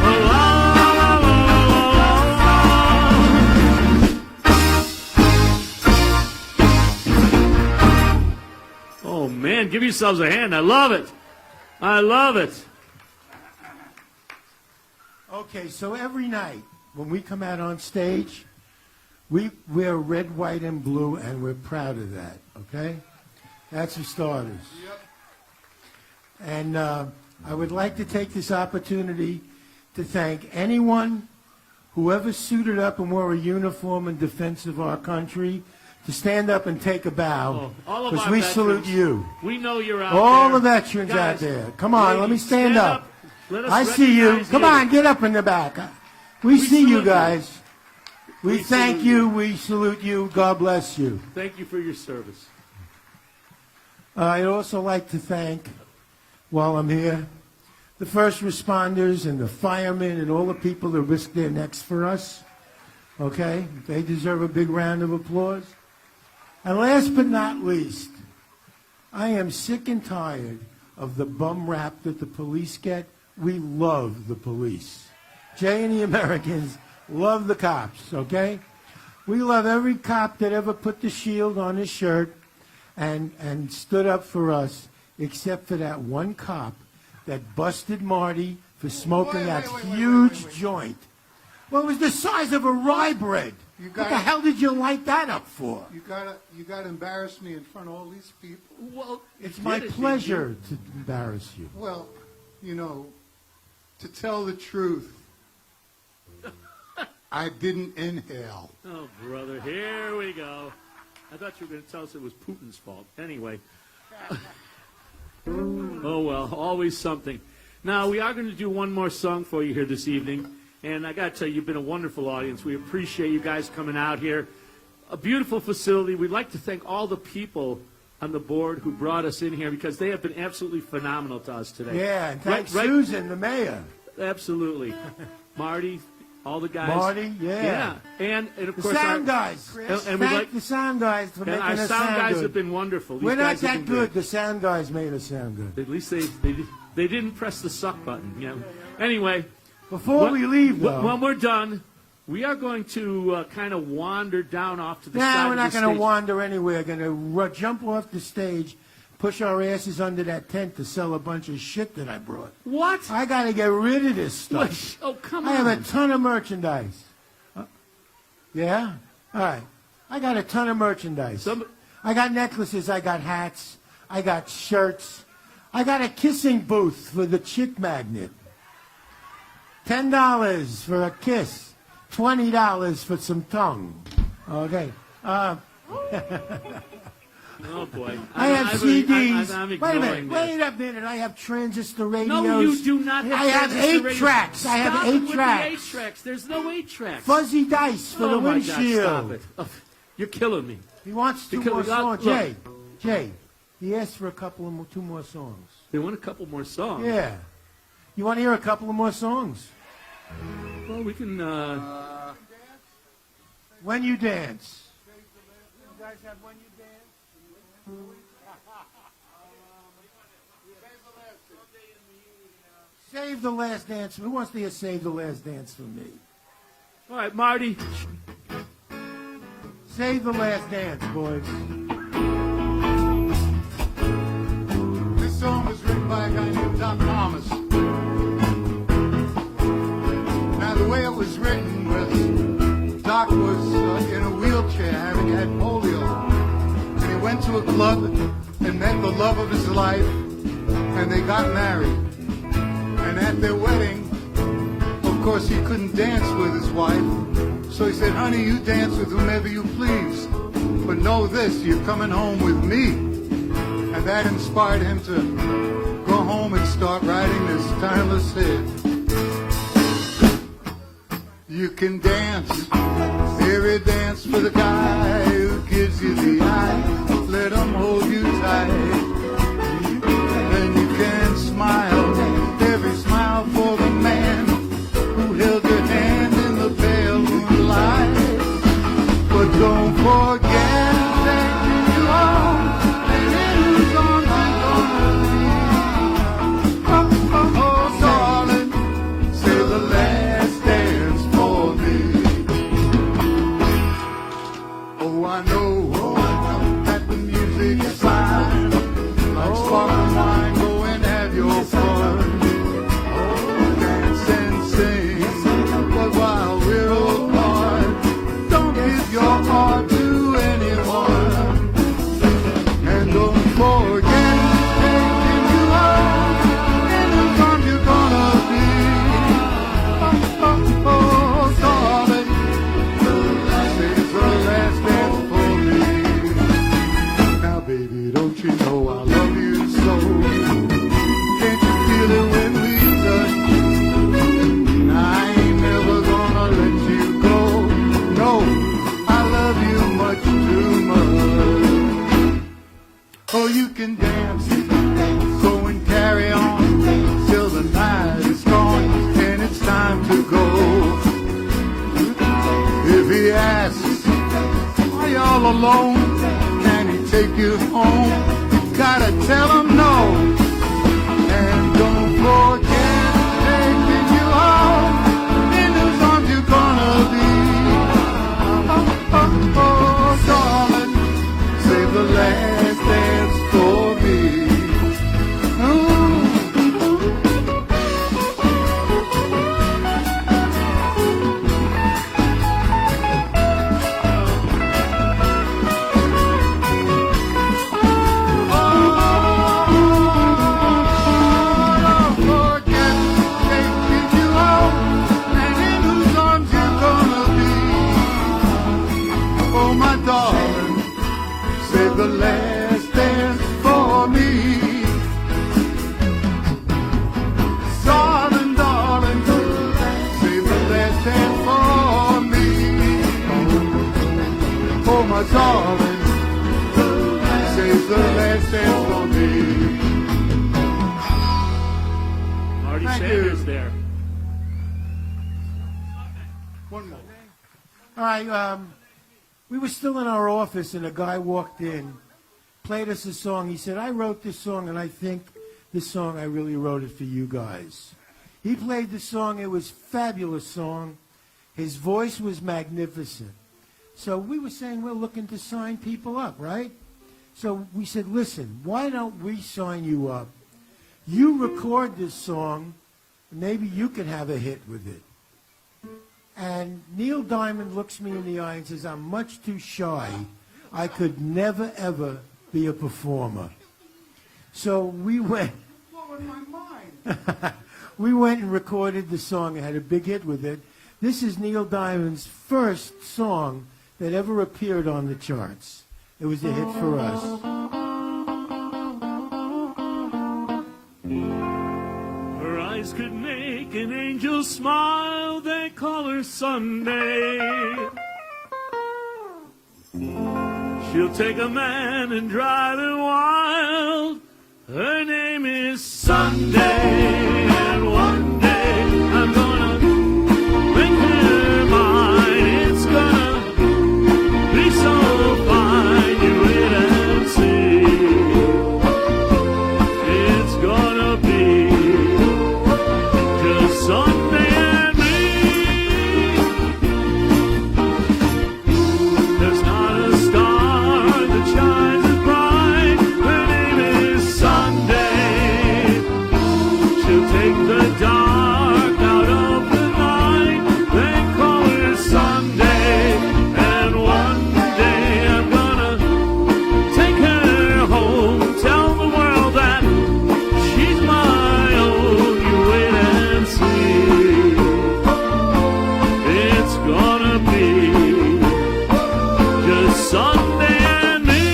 La, la, la, la, la, la. Oh man, give yourselves a hand. I love it. I love it. Okay, so every night when we come out on stage, we wear red, white, and blue, and we're proud of that, okay? That's for starters. And I would like to take this opportunity to thank anyone who ever suited up and wore a uniform in defense of our country to stand up and take a bow, Oh, all of because our we veterans. salute you. We know you're out All there. the veterans Guys, out there. Come on, let me ladies, stand up. Let us I see you. recognize Come on, get up in the back. We see salute you you. guys. We We thank salute you. We salute you. God bless you. Thank you for your service. I'd also like to thank, while I'm here, the first responders and the firemen and all the people that risk their necks for us. Okay? They deserve a big round of applause. And last but not least, I am sick and tired of the bum rap that the police get. We love the police. Jay and the Americans love the cops, okay? We love every cop that ever put the shield on his shirt and stood up for us, except for that one cop that busted Marty for smoking that huge joint Well, it was the size of a rye bread. You What got the it. hell did you light that up for? You gotta embarrass me in front of all these people. Well, It's you my did it, pleasure to embarrass you. Well, to tell the truth, I didn't inhale. didn't you? Oh, brother, here we go. I thought you were going to tell us it was Putin's fault. Anyway. Oh, well, always something. Now, we are going to do one more song for you here this evening. And I got to tell you, you've been a wonderful audience. We appreciate you guys coming out here. A beautiful facility. We'd like to thank all the people on the board who brought us in here because they have been absolutely phenomenal to us today. Yeah, and thanks Right- Susan, the mayor. Absolutely. Marty, all the guys. Marty, yeah. And of The course, sound our, guys, Chris. and we'd Thank like- the sound guys for and making our us sound guys good. have been wonderful. These We're not guys have that been good. The sound guys made us sound good. At least they didn't press the suck button. You know. Anyway, Before we leave, though. when we're done, we are going to kind of wander down off to the side. Nah, we're of not the going to stage. wander anywhere. Going to jump off the stage, push our asses under that tent to sell a bunch of shit that I brought. What? I got to get rid of this stuff. Oh, come I on. have a ton of merchandise. Yeah? All right. I got a ton of merchandise. Some- I got necklaces. I got hats. I got shirts. I got a kissing booth for the chick magnet. $10 for a kiss. $20 for some tongue. Okay. Oh boy. I have CDs. I'm Wait a minute. ignoring Wait this. a minute. I have transistor radios. No, you do not have I have transistor 8 radio. tracks. I have Stop 8 with tracks. The 8 tracks. There's no 8 tracks. Fuzzy dice for the Oh my God, windshield. stop it. Oh, you're killing me. He wants two Because more we got- songs. Jay, he asked for a couple of more, 2 more songs. They want a couple more songs. Yeah. You want to hear a couple of more songs? Well, we can. When You Dance. You guys have When You Dance? Save the Last Dance. Who wants to hear Save the Last Dance from me? All right, Marty. Save the Last Dance, boys. This song was written by a guy named Doc Thomas. Now, the way it was written was Doc was in a wheelchair having had polio. And he went to a club and met the love of his life, and they got married. And at their wedding, of course, he couldn't dance with his wife. So he said, honey, you dance with whomever you please. But know this, you're coming home with me. And that inspired him to go home and start writing this timeless hit. You can dance, every dance for the guy who gives you the eye. Let him hold you tight. And you can smile, every smile for the man who held your hand in the pale moonlight. But don't forget taking you home, and in whose arms you're gonna be. Oh, darling, say the last dance for me. Oh, I know that the music is fine, like sparkling wine. Go and have your fun. Dance and sing, but while we're apart, don't give your heart to anyone. And don't forget taking you home, in whose arms you're gonna be. Oh, oh, oh, darling, save the last dance for me. Now, baby, don't you know I love you so? Can't you feel it when we touch? I ain't never gonna let you go. No, I love you much too much. Oh, you can dance, go and carry on till the night is gone and it's time to go. If he asks, are y'all alone? Can he take you home? You gotta tell him no. And don't forget taking you home, in whose arms you're gonna be. Oh, oh, oh, darling, save the last dance for me. Ooh. there. One more. All right, we were still in our office, and a guy walked in, played us a song. He said, I wrote this song, and I think this song, I really wrote it for you guys. He played the song. It was a fabulous song. His voice was magnificent. So we were saying we're looking to sign people up, right? So we said, listen, why don't we sign you up? You record this song, maybe you could have a hit with it. And Neil Diamond looks me in the eye and says, I'm much too shy. I could never, ever be a performer. So we went. Blowing my mind. We went and recorded the song and had a big hit with it. This is Neil Diamond's first song that ever appeared on the charts. It was a hit for us. Her eyes could make an angel smile, they call her Sunday. She'll take a man and drive him wild. Her name is Sunday, and one day I'm gonna make her mine. It's gonna be so fine, you wait and see. It's gonna be just Sunday and me. There's not a star that shines as bright. Her name is Sunday. She'll take the dark out of the night. They call her Sunday. And one day I'm gonna take her home. Tell the world that she's my own. You wait and see. It's gonna be just Sunday and me.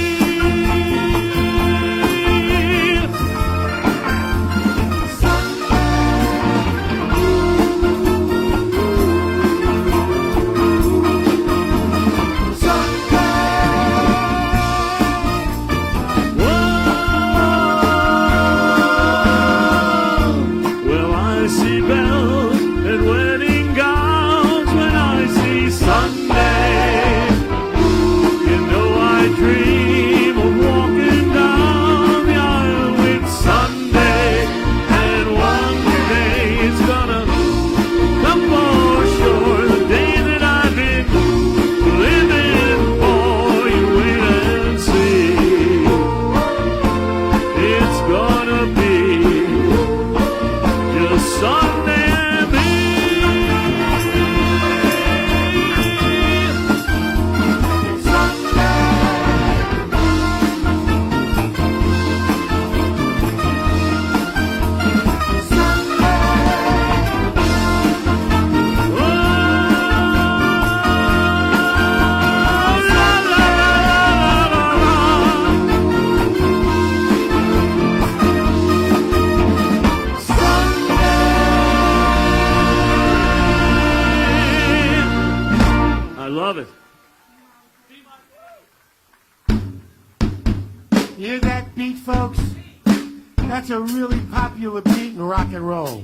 Well, I see bells and wedding gowns when I see Sunday. You know I dream of walking down the aisle with Sunday. And one day it's gonna come for sure. The day that I've been living for. You wait and see. It's gonna be just Sunday and me. I love it. You hear that beat, folks? That's a really popular beat in rock and roll.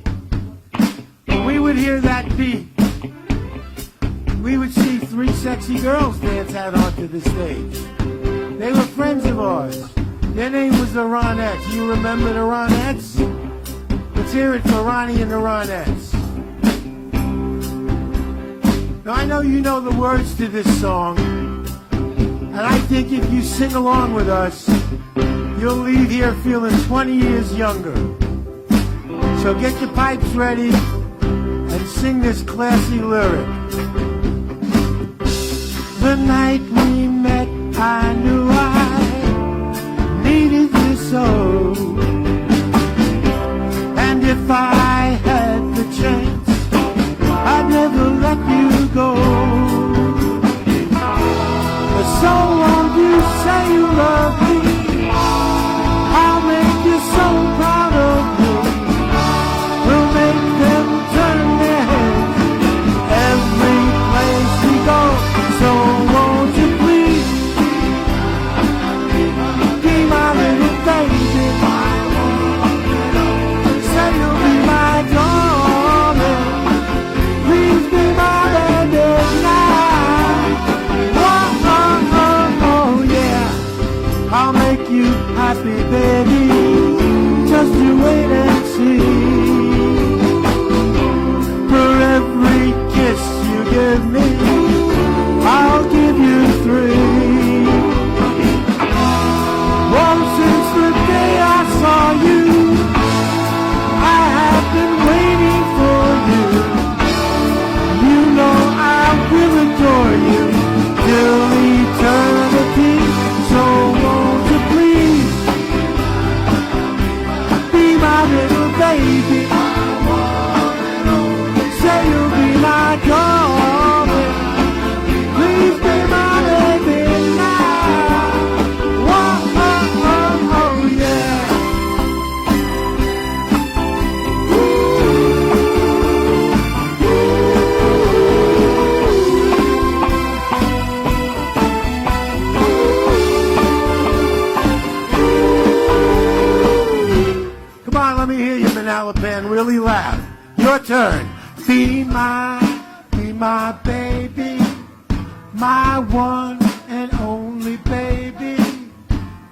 When we would hear that beat, we would see three sexy girls dance out onto the stage. They were friends of ours. Their name was the Ronettes. You remember the Ronettes? Let's hear it for Ronnie and the Ronettes. Now, I know you know the words to this song, and I think if you sing along with us, you'll leave here feeling 20 years younger. So get your pipes ready and sing this classy lyric. The night we met, I knew I needed you so. And if I had the chance, I'd never let you go. So won't you say you love me? I'll make you so proud of me. We'll make them turn their heads every place we go. So won't you please be my little baby? Say you'll be my dog. on, let me hear you, Manalapan, really loud. Your turn. Be my baby, my one and only baby.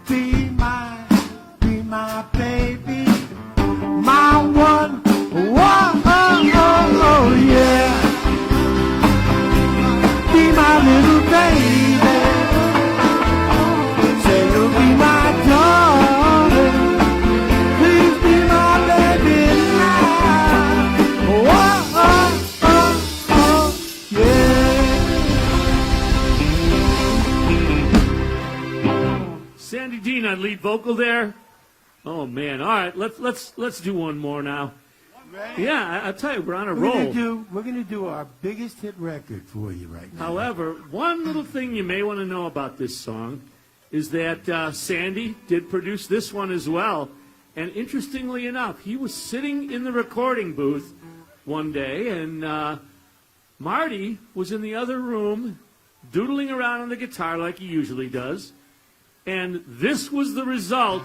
Be my baby, my one. Whoa, oh, yeah. Be my little baby. Say you'll be my darling. Please be my baby now. Whoa, oh, yeah. Sandy Dean on lead vocal there. Oh man! All right, let's do one more now. Yeah, I'll tell you, we're on a roll. We're gonna do our biggest hit record for you right now. However, one little thing you may want to know about this song is that Sandy did produce this one as well. And interestingly enough, he was sitting in the recording booth one day, and Marty was in the other room doodling around on the guitar like he usually does. And this was the result.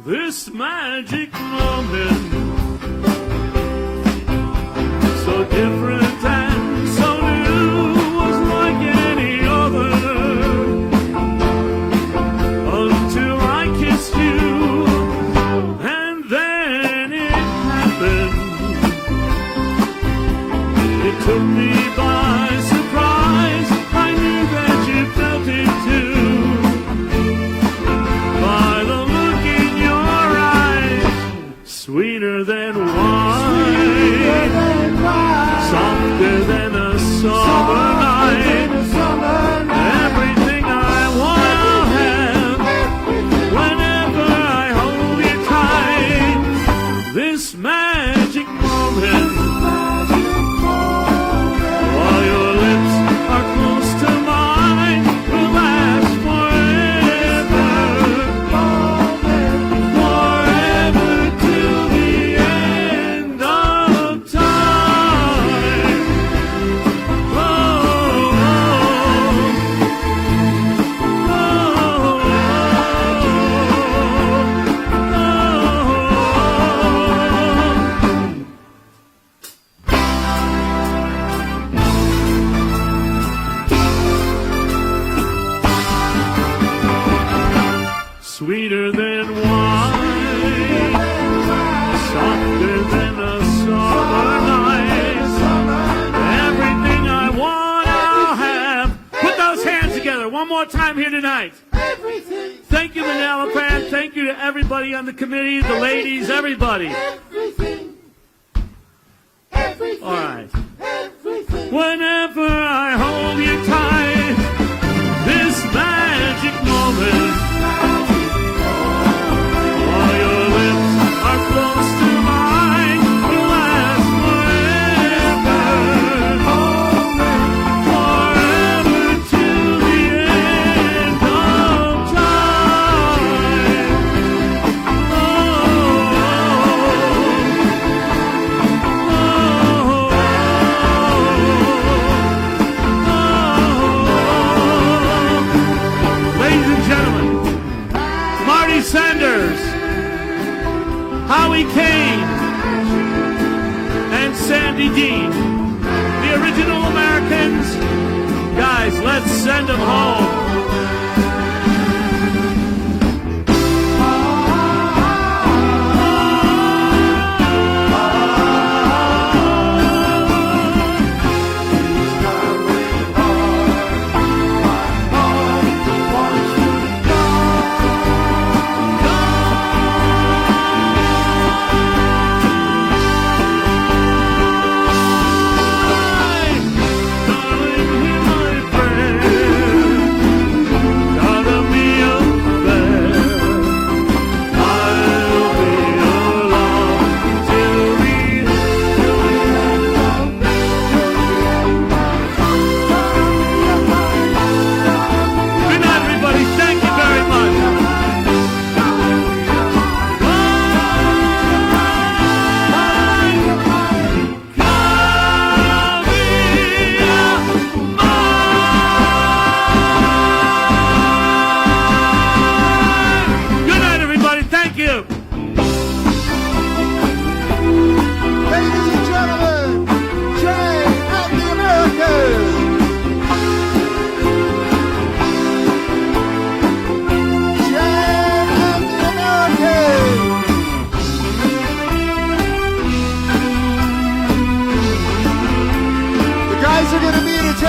This magic moment, so different and so new, was like any other, until I kissed you, and then it happened. It took me by surprise. I knew that you felt it too. By the look in your eyes, sweeter than wine, softer than a summer night. Everything I want I'll have whenever I hold you tight. This magic moment, while your lips are close to mine, will last forever. Forever till the end of time. Oh, sweeter than wine, softer than a summer night. Everything I want, I'll have. Put those hands together one more time here tonight. Everything, Thank you, Manalapan. Thank you to everybody on the committee, the ladies, everybody. everything, everything, All right. everything. Whenever I hold you tight, this magic moment, while your lips are close to mine, will last forever. Forever till the end of time. Ladies and gentlemen, Marty Sanders, Howie Kane, and Sandy Dean, the original Americans. Guys, let's send them home. Darling, hear my prayer.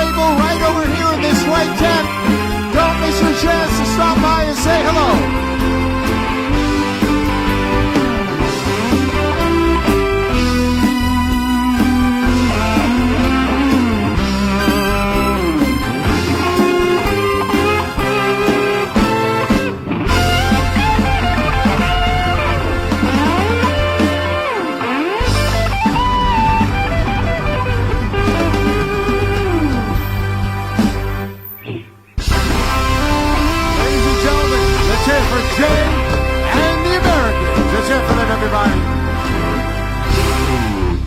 table right over here in this white tent. Don't miss your chance to stop by and say hello. Ladies and gentlemen, let's hear it for Jay and the Americans. Let's hear it for them, everybody.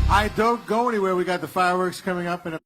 I don't go anywhere. We got the fireworks coming up in a